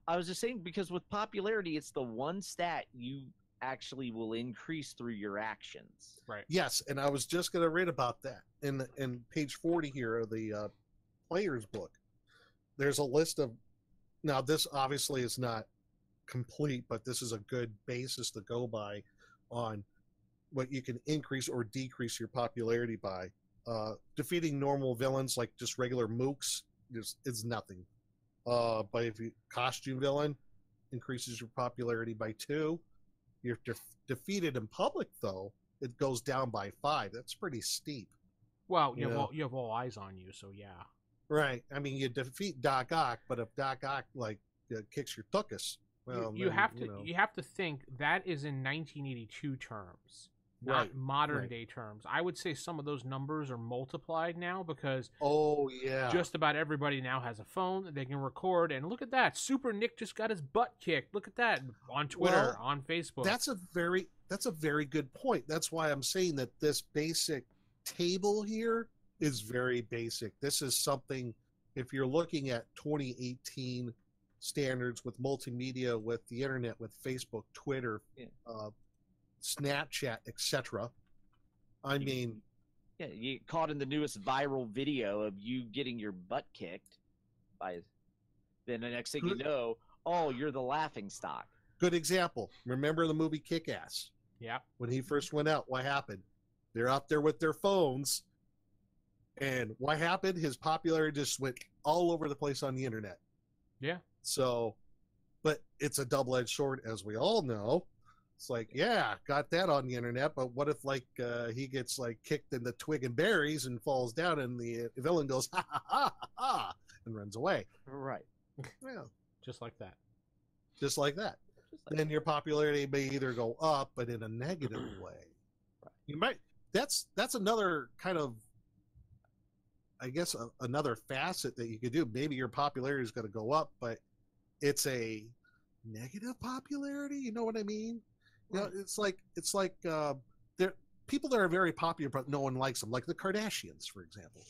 I was just saying, because with popularity, it's the one stat you actually will increase through your actions. Right. Yes, and I was just going to read about that in page 40 here of the player's book. There's a list of. Now, this obviously is not complete, but this is a good basis to go by on what you can increase or decrease your popularity by. Defeating normal villains like just regular mooks is nothing. But if you costume villain, increases your popularity by 2. You're defeated in public, though, it goes down by 5. That's pretty steep. Well, you have all eyes on you, so yeah. Right. I mean, you defeat Doc Ock, but if Doc Ock kicks your tuchus, well, you have to think that is in 1982 terms, not modern day terms. I would say some of those numbers are multiplied now because just about everybody now has a phone that they can record, and look at that, Super Nick just got his butt kicked. Look at that on Twitter, on Facebook. That's a very good point. That's why I'm saying that this basic table here is very basic. This is something, if you're looking at 2018 standards with multimedia, with the internet, with Facebook, Twitter, Snapchat, etc. I mean, you get caught in the newest viral video of you getting your butt kicked by, then the next thing you know, you're the laughing stock. Good example. Remember the movie Kick-Ass? Yeah. When he first went out, what happened? They're out there with their phones, and what happened? His popularity just went all over the place on the internet. Yeah. So, but it's a double-edged sword, as we all know. It's like, yeah, got that on the internet, but what if he gets kicked in the twig and berries and falls down, and the villain goes ha ha ha ha and runs away? Right. Yeah. Just like that. Just like that. Then your popularity may either go up, but in a negative way. Right. You might. That's another kind of, I guess, another facet that you could do. Maybe your popularity is going to go up, but it's a negative popularity. You know what I mean? You know, it's like there people that are very popular, but no one likes them, like the Kardashians, for example.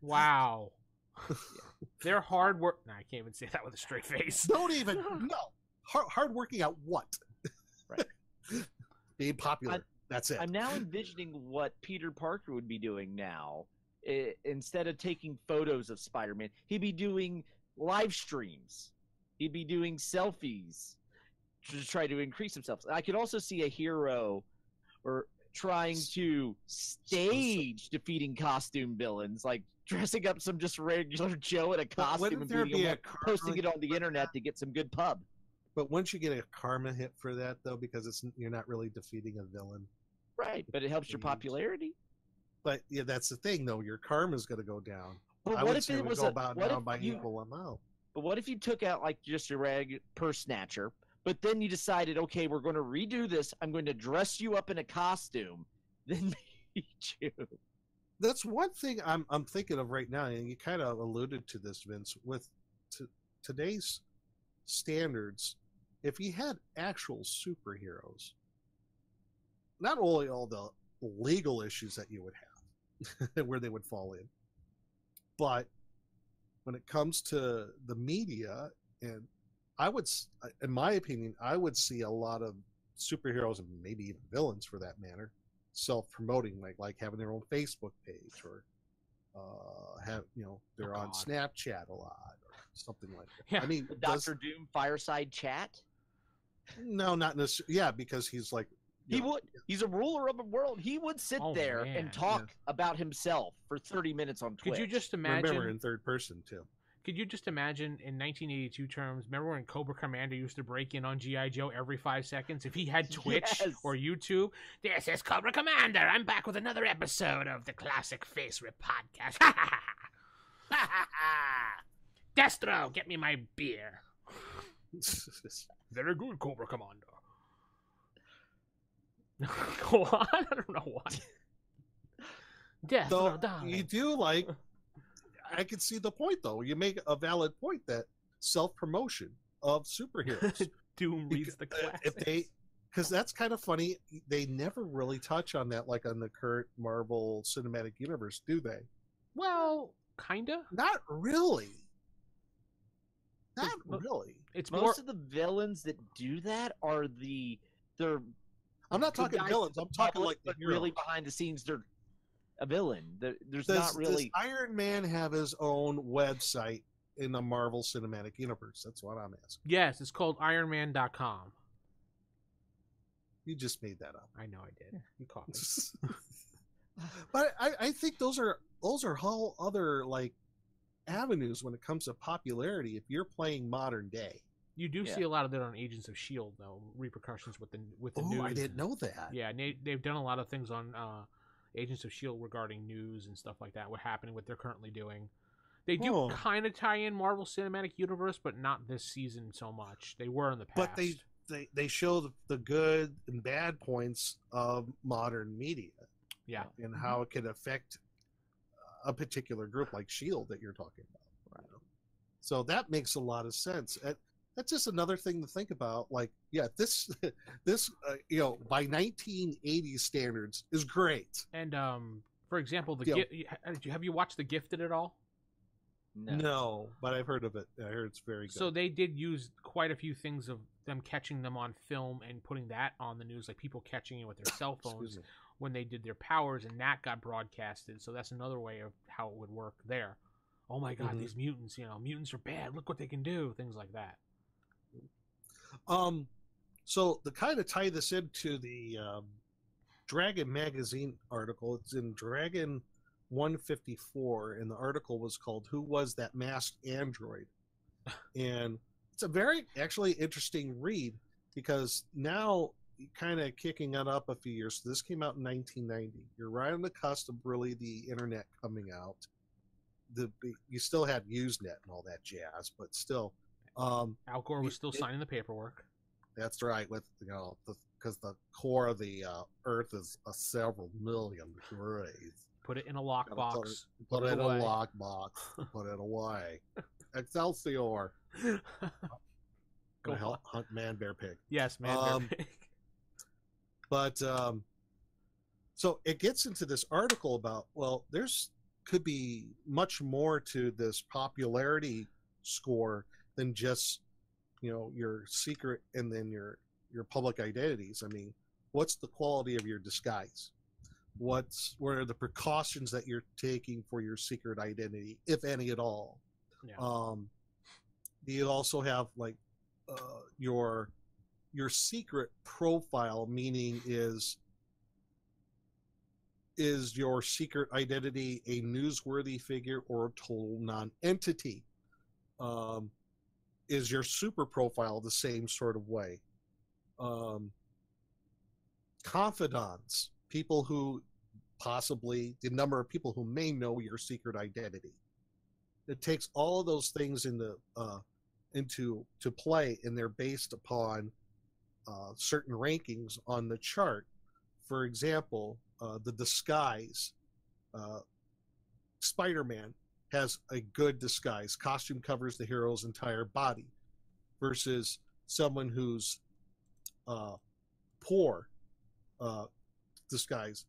Wow. They're hard work. No, I can't even say that with a straight face. Don't even hard working at what? Right. Being popular. That's it. I'm now envisioning what Peter Parker would be doing now. Instead of taking photos of Spider-Man, he'd be doing live streams. He'd be doing selfies to try to increase himself. I could also see a hero or trying to stage defeating costume villains, like dressing up some just regular Joe in a costume and beating him, posting it on the internet to get some good pub. But once you get a karma hit for that, though, because you're not really defeating a villain. Right, but it helps your popularity. But yeah, that's the thing, though. Your karma is going to go down. But I would say it would go down by equal amount. But what if you took out just your regular purse snatcher, but then you decided, okay, we're going to redo this. I'm going to dress you up in a costume, then meet you. That's one thing I'm thinking of right now, and you kind of alluded to this, Vince. With today's standards, if you had actual superheroes, not only all the legal issues that you would have, where they would fall in, but when it comes to the media, and in my opinion, I would see a lot of superheroes and maybe even villains, for that matter, self-promoting, like having their own Facebook page, or they're on Snapchat a lot, or something like that. Yeah. I mean, Dr. Doom fireside chat. No, not necessarily. Yeah, because he's like He would. He's a ruler of a world. He would sit there man. and talk about himself for 30 minutes on Twitch. Could you just imagine? Remember, in third person too. Could you just imagine in 1982 terms? Remember when Cobra Commander used to break in on GI Joe every 5 seconds? If he had Twitch or YouTube, this is Cobra Commander. I'm back with another episode of the Classic FASERIP podcast. Destro, get me my beer. Very good, Cobra Commander. Go on. I don't know why. Though you do like. I can see the point, though. You make a valid point that self-promotion of superheroes. Doom reads the classics. Because that's kind of funny. They never really touch on that, like on the current Marvel Cinematic Universe, do they? Well, kinda. Not really. Not really. It's most of the villains that do that are they're. I'm not talking villains. I'm talking like the heroes. Really behind the scenes. They're a villain. There's not really. Does Iron Man have his own website in the Marvel Cinematic Universe? That's what I'm asking. Yes, it's called IronMan.com. You just made that up. I know I did. You caught me. But I think those are whole other like avenues when it comes to popularity. If you're playing modern day, you do see a lot of that on Agents of S.H.I.E.L.D. though, repercussions with the news. Oh, I didn't know that. Yeah, they've done a lot of things on Agents of S.H.I.E.L.D. regarding news and stuff like that, what happening, what they're currently doing. They do kind of tie in Marvel Cinematic Universe, but not this season so much. They were in the past. But they show the good and bad points of modern media. Yeah. And how it can affect a particular group like S.H.I.E.L.D. that you're talking about. Right. You know? So that makes a lot of sense. That's just another thing to think about. Like, yeah, this by 1980s standards is great. And for example, have you watched The Gifted at all? No, but I've heard of it. I heard it's very good. So they did use quite a few things of them catching them on film and putting that on the news, like people catching it with their cell phones when they did their powers, and that got broadcasted. So that's another way of how it would work there. Oh my God, these mutants! Mutants are bad. Look what they can do. Things like that. So to kind of tie this into the Dragon magazine article, it's in Dragon 154, and the article was called "Who Was That Masked Android?" And it's a very actually interesting read because now kind of kicking it up a few years. So this came out in 1990. You're right on the cusp of really the internet coming out. You still had Usenet and all that jazz, but still. Al Gore was still signing the paperwork. That's right, with because the core of the Earth is a several million degrees. Put it in a lockbox. Put it in a lockbox. Put it away. Excelsior. Go hunt man, bear, pig. Yes, man, bear, pig. But so it gets into this article about could be much more to this popularity score than just your secret and then your public identities. I mean, what's the quality of your disguise? What are the precautions that you're taking for your secret identity, if any at all? Yeah. You also have like your secret profile, meaning is your secret identity a newsworthy figure or a total non-entity? Is your super profile the same sort of way? Confidants, people who possibly, the number of people who may know your secret identity. It takes all of those things into play, and they're based upon certain rankings on the chart. For example, the disguise. Spider-Man has a good disguise. Costume covers the hero's entire body, versus someone who's poor disguise.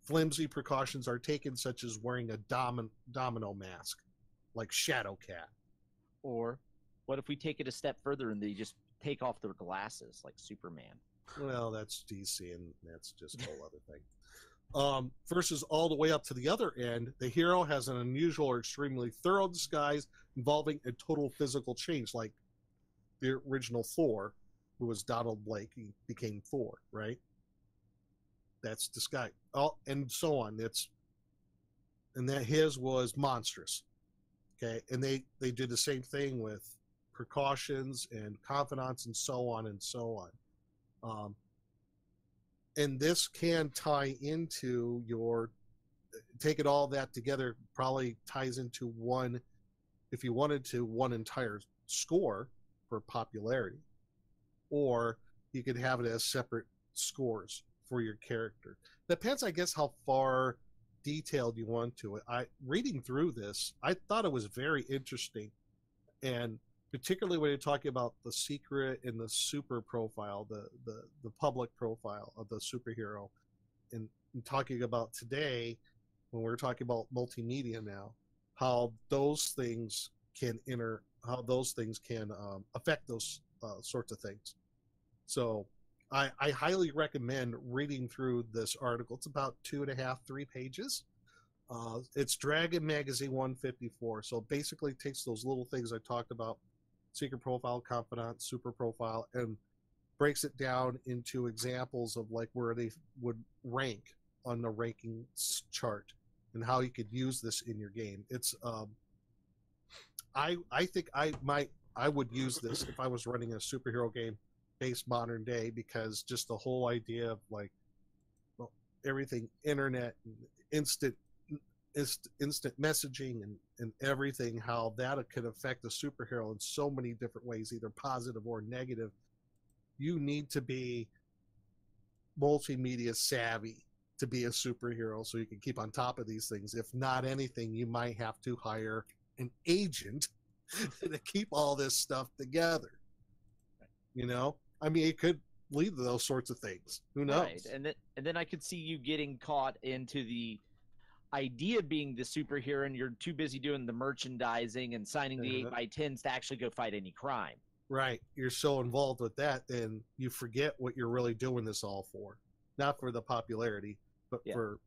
Flimsy precautions are taken, such as wearing a domino mask, like Shadowcat. Or what if we take it a step further and they just take off their glasses, like Superman? Well, that's DC, and that's just a whole other thing. Versus all the way up to the other end, the hero has an unusual or extremely thorough disguise involving a total physical change, like the original Thor, who was Donald Blake. He became Thor, right? That's this guy. Oh, and so on. And that his was monstrous. Okay, and they did the same thing with precautions and confidants and so on and so on. And this can tie into taking all that together, probably ties into one, if you wanted to, one entire score for popularity, or you could have it as separate scores for your character. Depends, I guess, how far detailed you want to it. Reading through this, I thought it was very interesting, and particularly when you're talking about the secret and the super profile, the public profile of the superhero, and talking about today when we're talking about multimedia now, how those things can affect those sorts of things. So I highly recommend reading through this article. It's about 2.5, 3 pages. It's Dragon Magazine 154. So basically takes those little things I talked about, secret profile, confidant, super profile, and breaks it down into examples of like where they would rank on the ranking chart and how you could use this in your game. It's I think I would use this if I was running a superhero game based modern day, because just the whole idea of like, well, everything internet and instant messaging and everything, how that could affect a superhero in so many different ways, either positive or negative. You need to be multimedia savvy to be a superhero so you can keep on top of these things. If not anything, you might have to hire an agent to keep all this stuff together. You know, I mean, it could lead to those sorts of things. Who knows? Right. And then I could see you getting caught into the idea being the superhero, and you're too busy doing the merchandising and signing the 8x10s to actually go fight any crime. Right. You're so involved with that, then you forget what you're really doing this all for. Not for the popularity, but for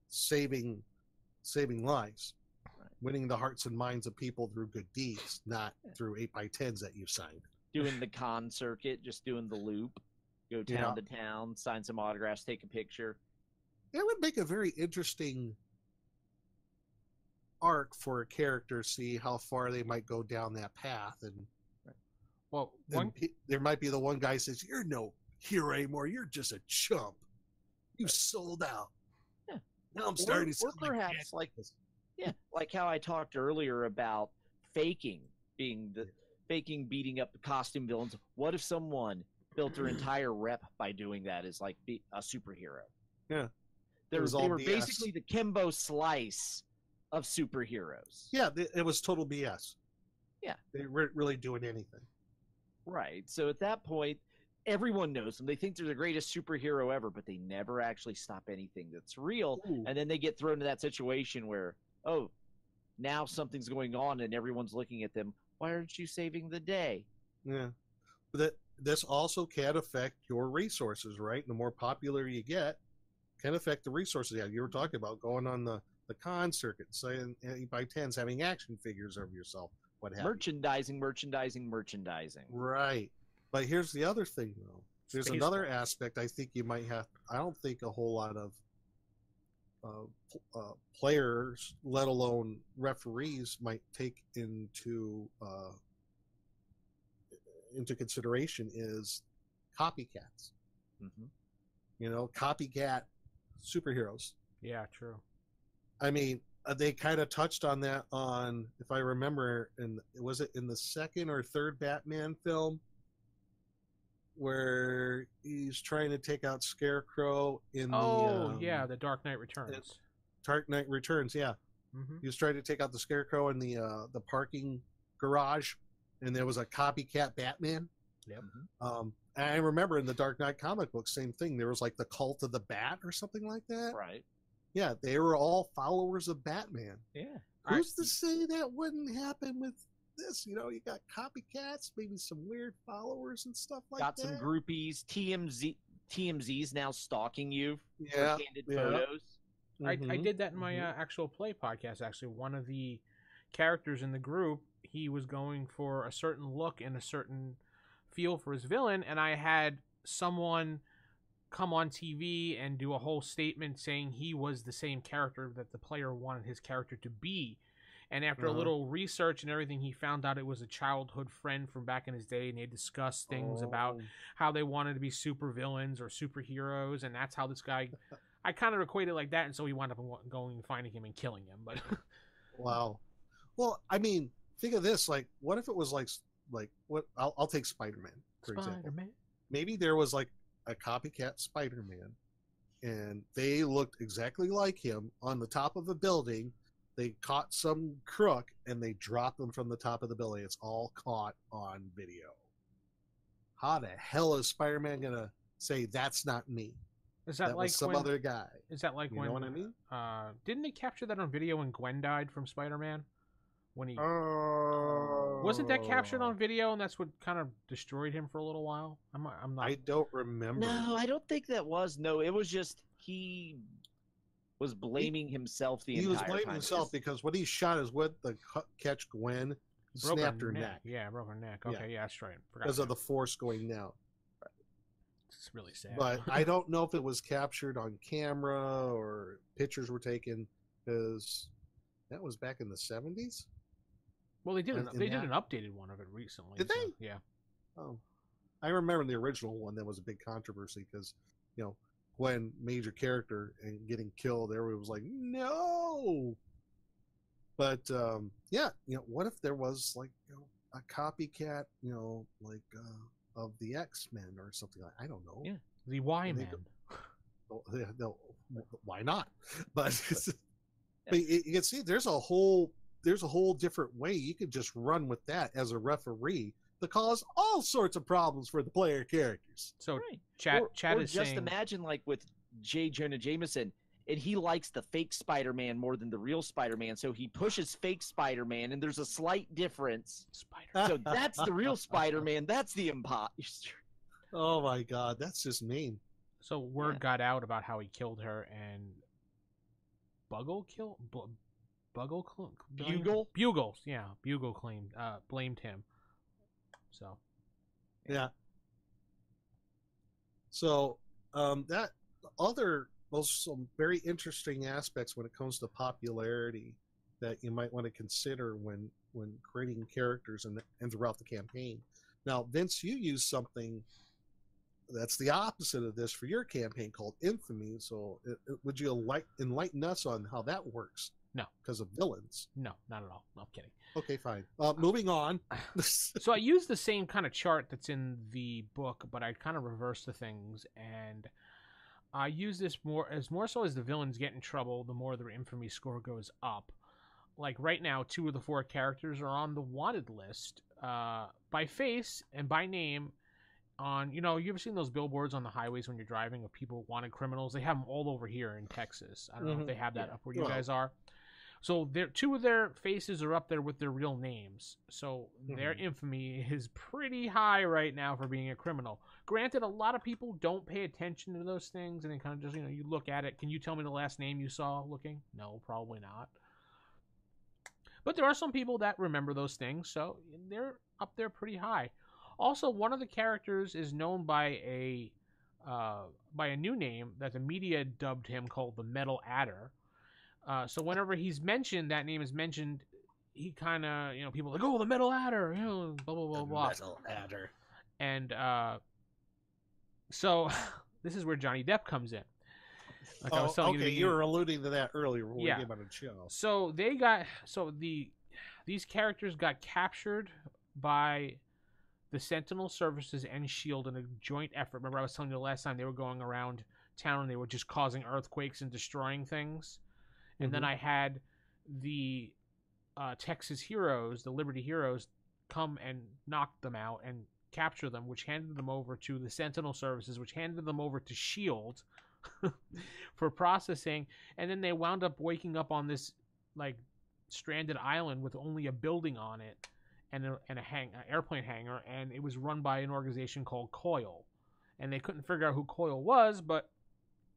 saving lives. Right. Winning the hearts and minds of people through good deeds, not through 8x10s that you've signed. Doing the con circuit, just doing the loop, go town to town, sign some autographs, take a picture. It would make a very interesting arc for a character, see how far they might go down that path. And well, there might be the one guy says, "You're no hero anymore. You're just a chump. You sold out." Yeah. Now I'm starting to perhaps like how I talked earlier about faking beating up the costume villains. What if someone built their entire rep by doing that as like a superhero? Yeah. They were basically the Kimbo Slice of superheroes. Yeah, it was total BS. Yeah. They weren't really doing anything. Right. So at that point, everyone knows them. They think they're the greatest superhero ever, but they never actually stop anything that's real. Ooh. And then they get thrown into that situation where, oh, now something's going on and everyone's looking at them. Why aren't you saving the day? Yeah. But this also can affect your resources, right? The more popular you get, can affect the resources. Yeah, you were talking about going on the con circuit, saying 8x10s, having action figures of yourself, what have merchandising. Right. But here's the other thing, though. There's another aspect I think you might have. I don't think a whole lot of players, let alone referees, might take into consideration is copycats. Mm-hmm. You know, copycat superheroes. Yeah, true. I mean, they kind of touched on that if I remember, was it in the second or third Batman film, where he's trying to take out Scarecrow in the Dark Knight Returns. Dark Knight Returns, yeah. Mm-hmm. He was trying to take out the Scarecrow in the parking garage, and there was a copycat Batman. Yep. And I remember in the Dark Knight comic book, same thing. There was like the Cult of the Bat or something like that. Right. Yeah, they were all followers of Batman. Yeah. Who's to say that wouldn't happen with this? You know, you got copycats, maybe some weird followers and stuff like that. Got some groupies, TMZ's now stalking you for candid photos. Mm-hmm. I did that in my actual play podcast, actually. One of the characters in the group, he was going for a certain look and a certain feel for his villain, and I had someone come on TV and do a whole statement saying he was the same character that the player wanted his character to be. And after a little research and everything, he found out it was a childhood friend from back in his day, and they discussed things about how they wanted to be super villains or superheroes, and that's how this guy. I kind of equated it like that, and so he wound up going and finding him and killing him. But wow. Well, I mean, think of this: like, what if it was like what? I'll take Spider-Man for example. Maybe there was like a copycat Spider-Man, and they looked exactly like him on the top of a building. They caught some crook and they dropped them from the top of the building. It's all caught on video. How the hell is Spider-Man gonna say that's not me? Is that like was some other guy? Is that like you know what I mean? Didn't they capture that on video when Gwen died from Spider-Man? When he wasn't that captured on video, and that's what kind of destroyed him for a little while. I'm not. I don't remember. No, I don't think that was. No, it was just he was blaming himself the entire time. He was blaming himself because when he shot his whip to catch Gwen, he snapped her neck. Yeah, broke her neck. Okay, yeah, that's right. Because of the force going down. It's really sad. But I don't know if it was captured on camera or pictures were taken, because that was back in the 70s. Well, they did an updated one of it recently. Did they? Yeah. Oh, I remember the original one. That was a big controversy because, Gwen, major character, and getting killed, everyone was like, no. But what if there was like a copycat, of the X-Men or something like? I don't know. Yeah, the Y-Men. No, why not? But but you can see there's a whole different way you could just run with that as a referee to cause all sorts of problems for the player characters. So right. Chad or is just saying, imagine like with J. Jonah Jameson, and he likes the fake Spider-Man more than the real Spider-Man, so he pushes fake Spider-Man, and there's a slight difference. So that's the real Spider-Man. That's the imposter. Oh my God, that's just mean. So word got out about how he killed her, and Bugle blamed him. So yeah. So that those some very interesting aspects when it comes to popularity that you might want to consider when creating characters and throughout the campaign. Now, Vince, you use something that's the opposite of this for your campaign called Infamy. So would you enlighten us on how that works? No. Because of villains? No, not at all. No, I'm kidding. Okay, fine. Moving on. So I use the same kind of chart that's in the book, but I kind of reverse the things, and I use this more so as the villains get in trouble, the more their infamy score goes up. Like right now, 2 of the 4 characters are on the wanted list by face and by name. On you ever seen those billboards on the highways when you're driving of people wanted criminals? They have them all over here in Texas. I don't know if they have that up where you guys are. So 2 of their faces are up there with their real names. So their infamy is pretty high right now for being a criminal. Granted, a lot of people don't pay attention to those things, and they kind of just, you look at it. Can you tell me the last name you saw looking? No, probably not. But there are some people that remember those things, so they're up there pretty high. Also, one of the characters is known by a new name that the media dubbed him, called the Metal Adder. So whenever he's mentioned, that name is mentioned, he kind of, people are like, oh, the Metal Adder, blah, blah, blah, blah. Metal Adder. And so this is where Johnny Depp comes in. Like I was telling you were alluding to that earlier when we came on the show. So these characters got captured by the Sentinel Services and S.H.I.E.L.D. in a joint effort. Remember I was telling you the last time they were going around town and they were just causing earthquakes and destroying things? And then I had the Texas Heroes, the Liberty Heroes, come and knock them out and capture them, which handed them over to the Sentinel Services, which handed them over to S.H.I.E.L.D. for processing. And then they wound up waking up on this stranded island with only a building on it and an airplane hangar, and it was run by an organization called Coil. And they couldn't figure out who Coil was, but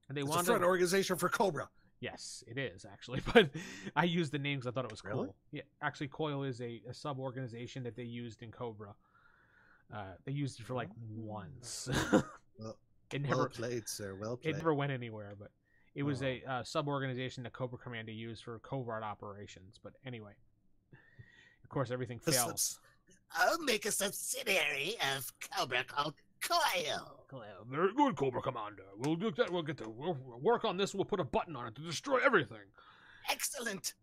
they wound up... It's a front organization for Cobra. Yes, it is, actually. But I used the name because I thought it was cool. Really? Yeah, actually, Coil is a sub-organization that they used in Cobra. They used it for once. It never Well played, sir. Well it played. never went anywhere, but it was Oh. a sub-organization that Cobra Commander used for covert operations. But anyway, of course, everything fails. I'll make a subsidiary of Cobra called Coil. Very good, Cobra Commander. We'll do that. We'll work on this. We'll put a button on it to destroy everything. Excellent.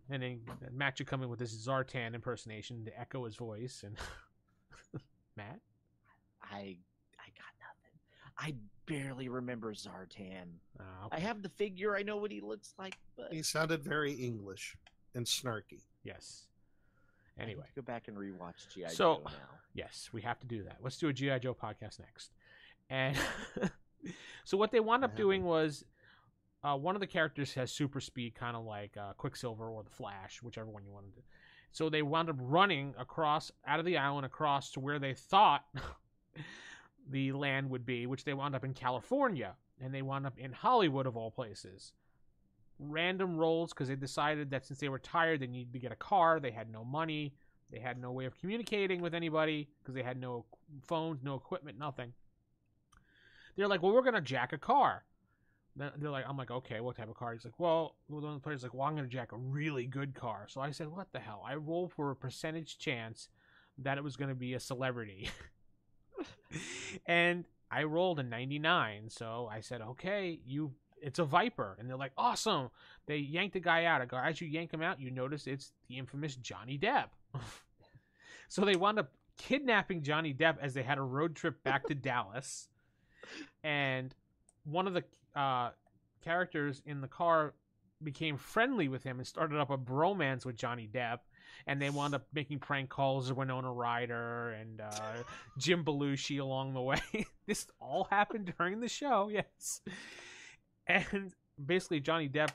And then Matt should come in with this Zartan impersonation to echo his voice. And Matt, I got nothing. I barely remember Zartan. okay. I have the figure. I know what he looks like, but He sounded very English and snarky. Yes. I need Anyway, to go back and rewatch G.I. So- Joe now. yes, we have to do that. Let's do a G.I. Joe podcast next. And so what they wound up doing was one of the characters has super speed, kind of like Quicksilver or the Flash, whichever one you want to do. So they wound up running out of the island across to where they thought the land would be, which they wound up in California. And they wound up in Hollywood, of all places. Random rolls, because they decided that since they were tired, they needed to get a car. They had no money. They had no way of communicating with anybody because they had no phones, no equipment, nothing. They're like, well, we're going to jack a car. They're like, I'm like, okay, what type of car? He's like, well, one of the players like, well, I'm going to jack a really good car. So I said, what the hell? I rolled for a percentage chance that it was going to be a celebrity. And I rolled a 99. So I said, okay, it's a Viper. And they're like, awesome. They yanked the guy out. I go, as you yank him out, you notice it's the infamous Johnny Depp. So they wound up kidnapping Johnny Depp as they had a road trip back to Dallas. And one of the characters in the car became friendly with him and started up a bromance with Johnny Depp. And they wound up making prank calls to Winona Ryder and Jim Belushi along the way. This all happened during the show, yes. And basically Johnny Depp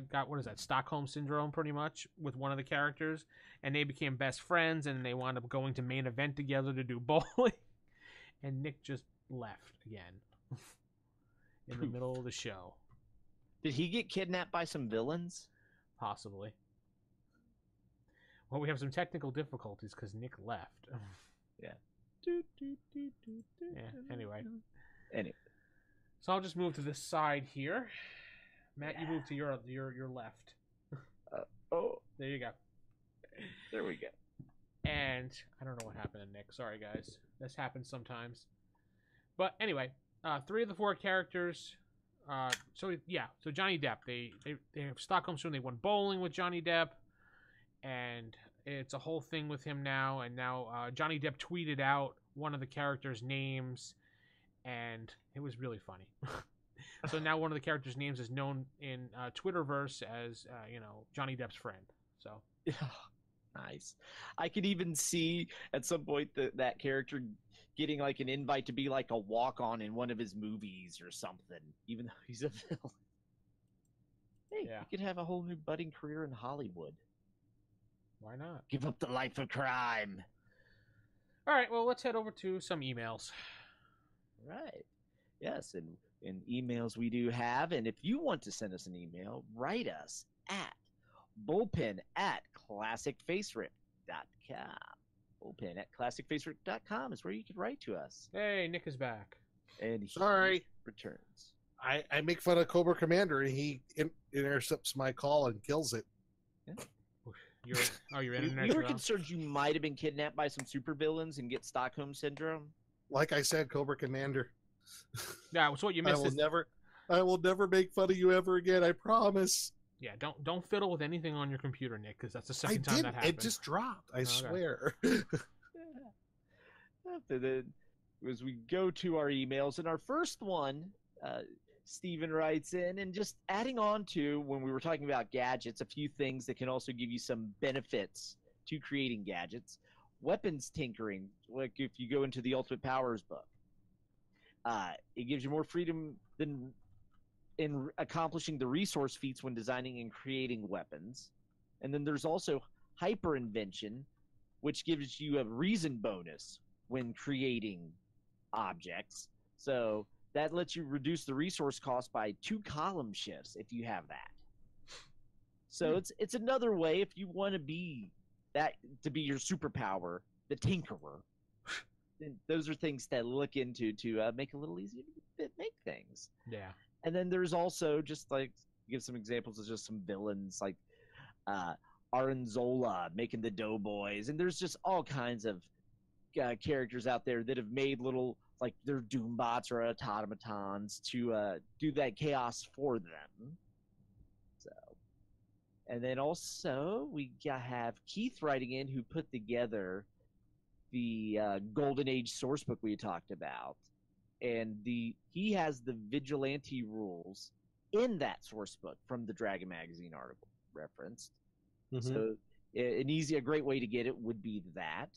got, Stockholm Syndrome pretty much with one of the characters. And they became best friends and they wound up going to main event together to do bowling. And Nick just left again in the middle of the show. Did he get kidnapped by some villains? Possibly. Well, we have some technical difficulties because Nick left. Yeah. Yeah, anyway. So I'll just move to this side here. Matt, you move to your left. Oh, There you go. there we go. And I don't know what happened to Nick. Sorry, guys. This happens sometimes. But anyway, 3 of the 4 characters. So Johnny Depp. They have Stockholm Syndrome. They went bowling with Johnny Depp. And it's a whole thing with him now. And now Johnny Depp tweeted out one of the characters' names. And it was really funny. So now one of the characters' names is known in Twitterverse as, Johnny Depp's friend. So Nice. I could even see at some point that character getting like an invite to be like a walk-on in one of his movies or something, even though he's a villain. Hey, Yeah. you could have a whole new budding career in Hollywood. why not? Give up the life of crime. All right, well, let's head over to some emails. Right. Yes, and in emails we do have, and if you want to send us an email, write us at bullpen@classicfacerip.com. Bullpen@classicfacerip.com is where you can write to us. Hey, Nick is back. And he Sorry. returns. I make fun of Cobra Commander and he intercepts my call and kills it. Your You internet. were concerned you might have been kidnapped by some supervillains and get Stockholm Syndrome? Like I said, Cobra Commander. Yeah, so what you I missed will is never make fun of you ever again. I promise. yeah. Don't fiddle with anything on your computer, Nick, because that's the I second time didn't. that happened. It just dropped. I Okay. swear. And then as we go to our emails, and our first one, Stephen writes in, and just adding on to when we were talking about gadgets, a few things that can also give you some benefits to creating gadgets. Weapons tinkering, like if you go into the Ultimate Powers book, it gives you more freedom than in accomplishing the resource feats when designing and creating weapons. And then there's also hyper invention, which gives you a reason bonus when creating objects. So that lets you reduce the resource cost by 2 column shifts if you have that. So it's another way if you want to be your superpower, the tinkerer. those are things to look into to make it a little easier to make things. Yeah. And then there's also just like give some examples of just some villains like Aranzola making the Doughboys, and there's just all kinds of characters out there that have made little like their Doombots or automatons to do that chaos for them. So, and then also we have Keith writing in who put together the Golden Age source book we talked about, and he has the vigilante rules in that source book from the Dragon Magazine article referenced. Mm-hmm. So a great way to get it would be that.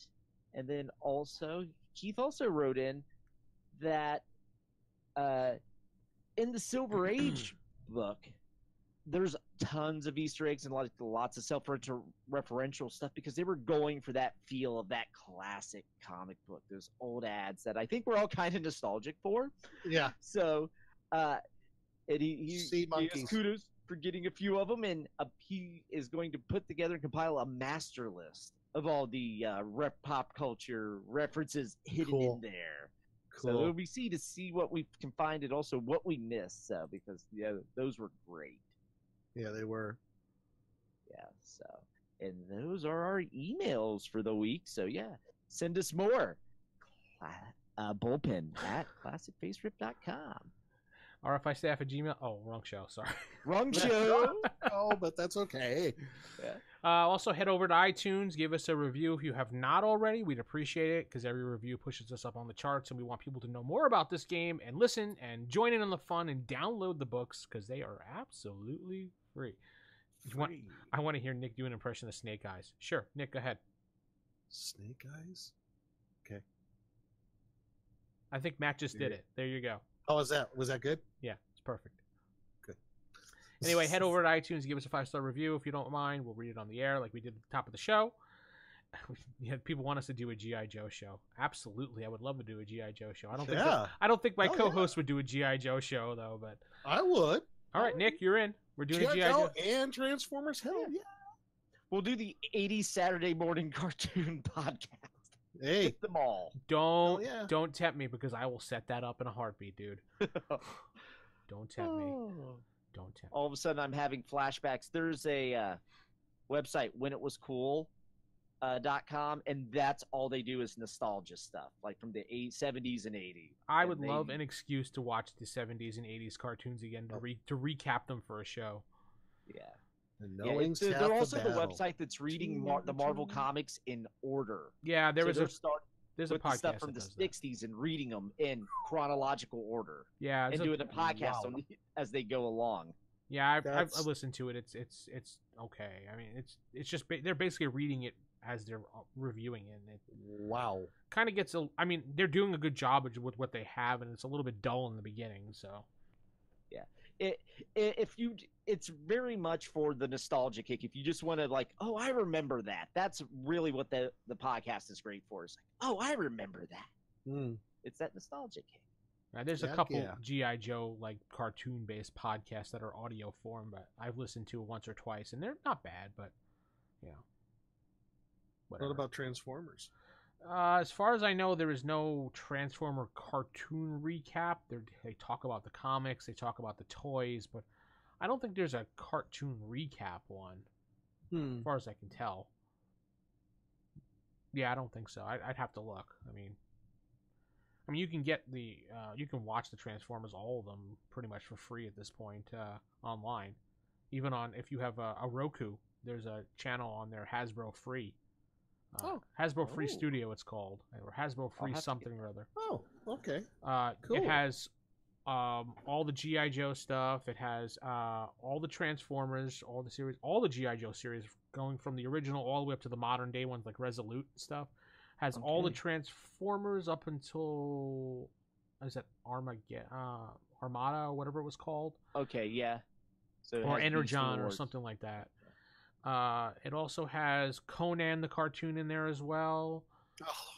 And then also Keith also wrote in that in the Silver Age book, there's tons of Easter eggs and lots of self-referential stuff because they were going for that feel of that classic comic book, those old ads that I think we're all kind of nostalgic for. Yeah. So, and he monkeys. has kudos for getting a few of them, and he is going to put together and compile a master list of all the pop culture references hidden in there. Cool. So it'll be to see what we can find and also what we missed. So because those were great. Yeah, they were. Yeah. So and those are our emails for the week. So yeah, send us more. Bullpen at classicfacerip.com. RFIstaff@gmail. Oh, wrong show. Sorry. Wrong show. Oh, but that's okay. Yeah. Also, head over to iTunes. Give us a review if you have not already. We'd appreciate it because every review pushes us up on the charts, and we want people to know more about this game and listen and join in on the fun and download the books because they are absolutely free. I want to hear Nick do an impression of Snake Eyes. Sure, Nick, go ahead. Snake Eyes? Okay. I think Matt just did it. There you go. Oh, was that good? Yeah, it's perfect. Good. Anyway, head over to iTunes, give us a 5-star review if you don't mind. We'll read it on the air like we did at the top of the show. People want us to do a G.I. Joe show. Absolutely, I would love to do a G.I. Joe show. I don't think my co-host would do a G.I. Joe show though, but I would. All right, Nick, you're in. We're doing a G.I. Joe and Transformers. Hell yeah. We'll do the 80s Saturday morning cartoon podcast. Hey, Hit them all. Don't tempt me because I will set that up in a heartbeat, dude. Don't tempt me. Don't tempt me. All of a sudden, I'm having flashbacks. There's a website, whenitwascool.com, and that's all they do is nostalgia stuff, like from the 70s and 80s. I would love an excuse to watch the 70s and 80s cartoons again to recap them for a show. Yeah. They're also the website that's reading the Marvel comics in order. Yeah, there's a podcast the stuff from the 60s and reading them in chronological order. Yeah, and doing a podcast on as they go along. Yeah, I've listened to it. It's okay. I mean, it's just they're basically reading it as they're reviewing it. Wow. Kind of gets I mean, they're doing a good job with what they have, and it's a little bit dull in the beginning. So. Yeah. It's very much for the nostalgia kick. If you just want to like, oh, I remember that. That's really what the podcast is great for. It's like, oh, I remember that. It's that nostalgia kick. Now, there's a couple G.I. Joe like cartoon based podcasts that are audio form, but I've listened to it once or twice, and they're not bad. But whatever. What about Transformers? As far as I know, there is no Transformer cartoon recap. They talk about the comics, they talk about the toys, but I don't think there's a cartoon recap one, as far as I can tell. Yeah, I don't think so. I'd have to look. I mean, you can get you can watch the Transformers, all of them, pretty much for free at this point online. Even if you have a Roku, there's a channel on there, Hasbro Free. Hasbro Free Studio, it's called, or Hasbro Free something or other. Oh, okay. Cool. It has all the G.I. Joe stuff. It has all the Transformers, all the G.I. Joe series, going from the original all the way up to the modern day ones like Resolute and stuff. Has all the Transformers up until Armada or whatever it was called. Okay, yeah. So or Energon or something like that. It also has Conan the cartoon in there as well. Oh.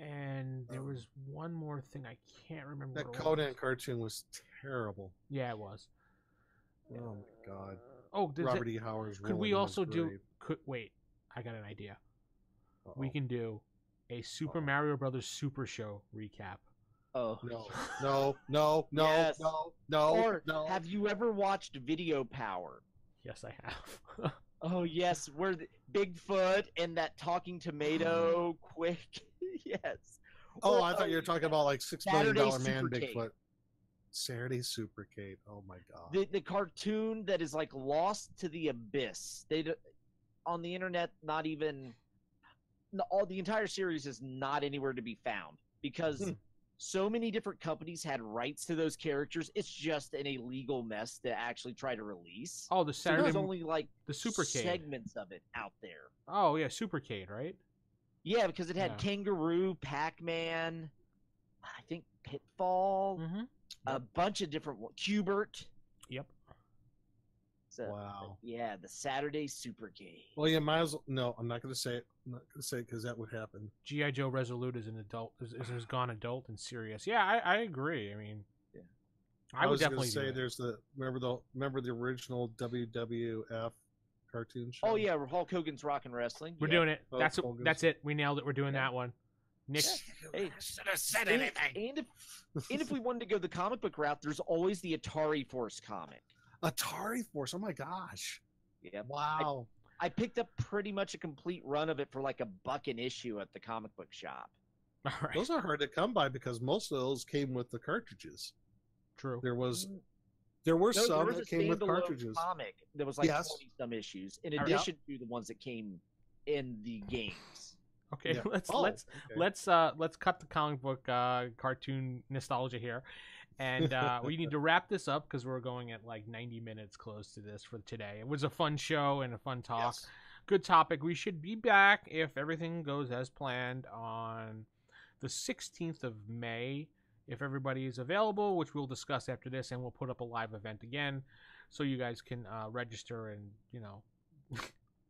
And there was one more thing I can't remember. That Conan cartoon was terrible. Yeah, it was. Oh my god. Oh, Robert E. Howard's. Could we also do? Wait, I got an idea. We can do a Super Mario Brothers Super Show recap. Oh No, Yes. no. Or have you ever watched Video Power? Yes, I have. Oh yes, where Bigfoot and that talking tomato quick. Yes. Oh, Or, I thought you were talking about like $6 Saturday million man Supercade. Bigfoot. Saturday Supercade. Oh my god. the cartoon that is like lost to the abyss. On the internet, not even the entire series is not anywhere to be found because so many different companies had rights to those characters. It's just an illegal mess to actually try to release. Oh, the So Saturday, there's only like the Supercade segments of it out there. Oh yeah, Supercade, right? Yeah, because it had Yeah. Kangaroo, Pac-Man, I think Pitfall, Mm-hmm. a bunch of different ones. Cubert. Yep. So, Wow. yeah, the Saturday Supercade. Well, you might as well. No, I'm not going to say it. I'm not going to say it because that would happen. G.I. Joe Resolute is an adult, is gone adult and serious. Yeah, I agree. I mean, Yeah. I would was gonna definitely say do that. there's the remember the original WWF cartoon show. Oh yeah, Hulk Hogan's Rockin' Wrestling. We're Yeah. doing it. Oh, Hogan's. That's it. We nailed it. We're doing Yeah. that one. Nick, Hey, should have said and if we wanted to go the comic book route, there's always the Atari Force comic. Atari Force. Oh my gosh. Yeah. Wow. I picked up pretty much a complete run of it for like $1 an issue at the comic book shop. all right, Those are hard to come by because most of those came with the cartridges. true. There were No, there some was that a came with standalone cartridges. comic that was like Yes. 20 some issues in All right. addition to the ones that came in the games. Okay, Yeah. let's Oh, let's okay. let's cut the comic book cartoon nostalgia here, and we need to wrap this up because we're going at like 90 minutes close to this for today. It was a fun show and a fun talk. Yes. Good topic. We should be back if everything goes as planned on the 16th of May. If everybody is available, which we'll discuss after this, and we'll put up a live event again, so you guys can register and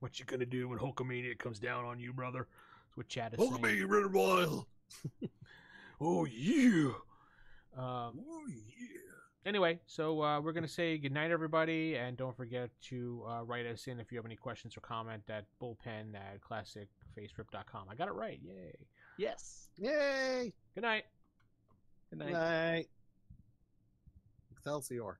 what you gonna do when Hulkamania comes down on you, brother. That's what Chad is saying. Hulkamania Red Wild. Oh yeah. Oh yeah. Anyway, so we're going to say goodnight, everybody, and don't forget to write us in if you have any questions or comment at bullpen@classicfacerip.com. I got it right. Yay. Yes. Yay. Good night. Good night. Night. Excelsior.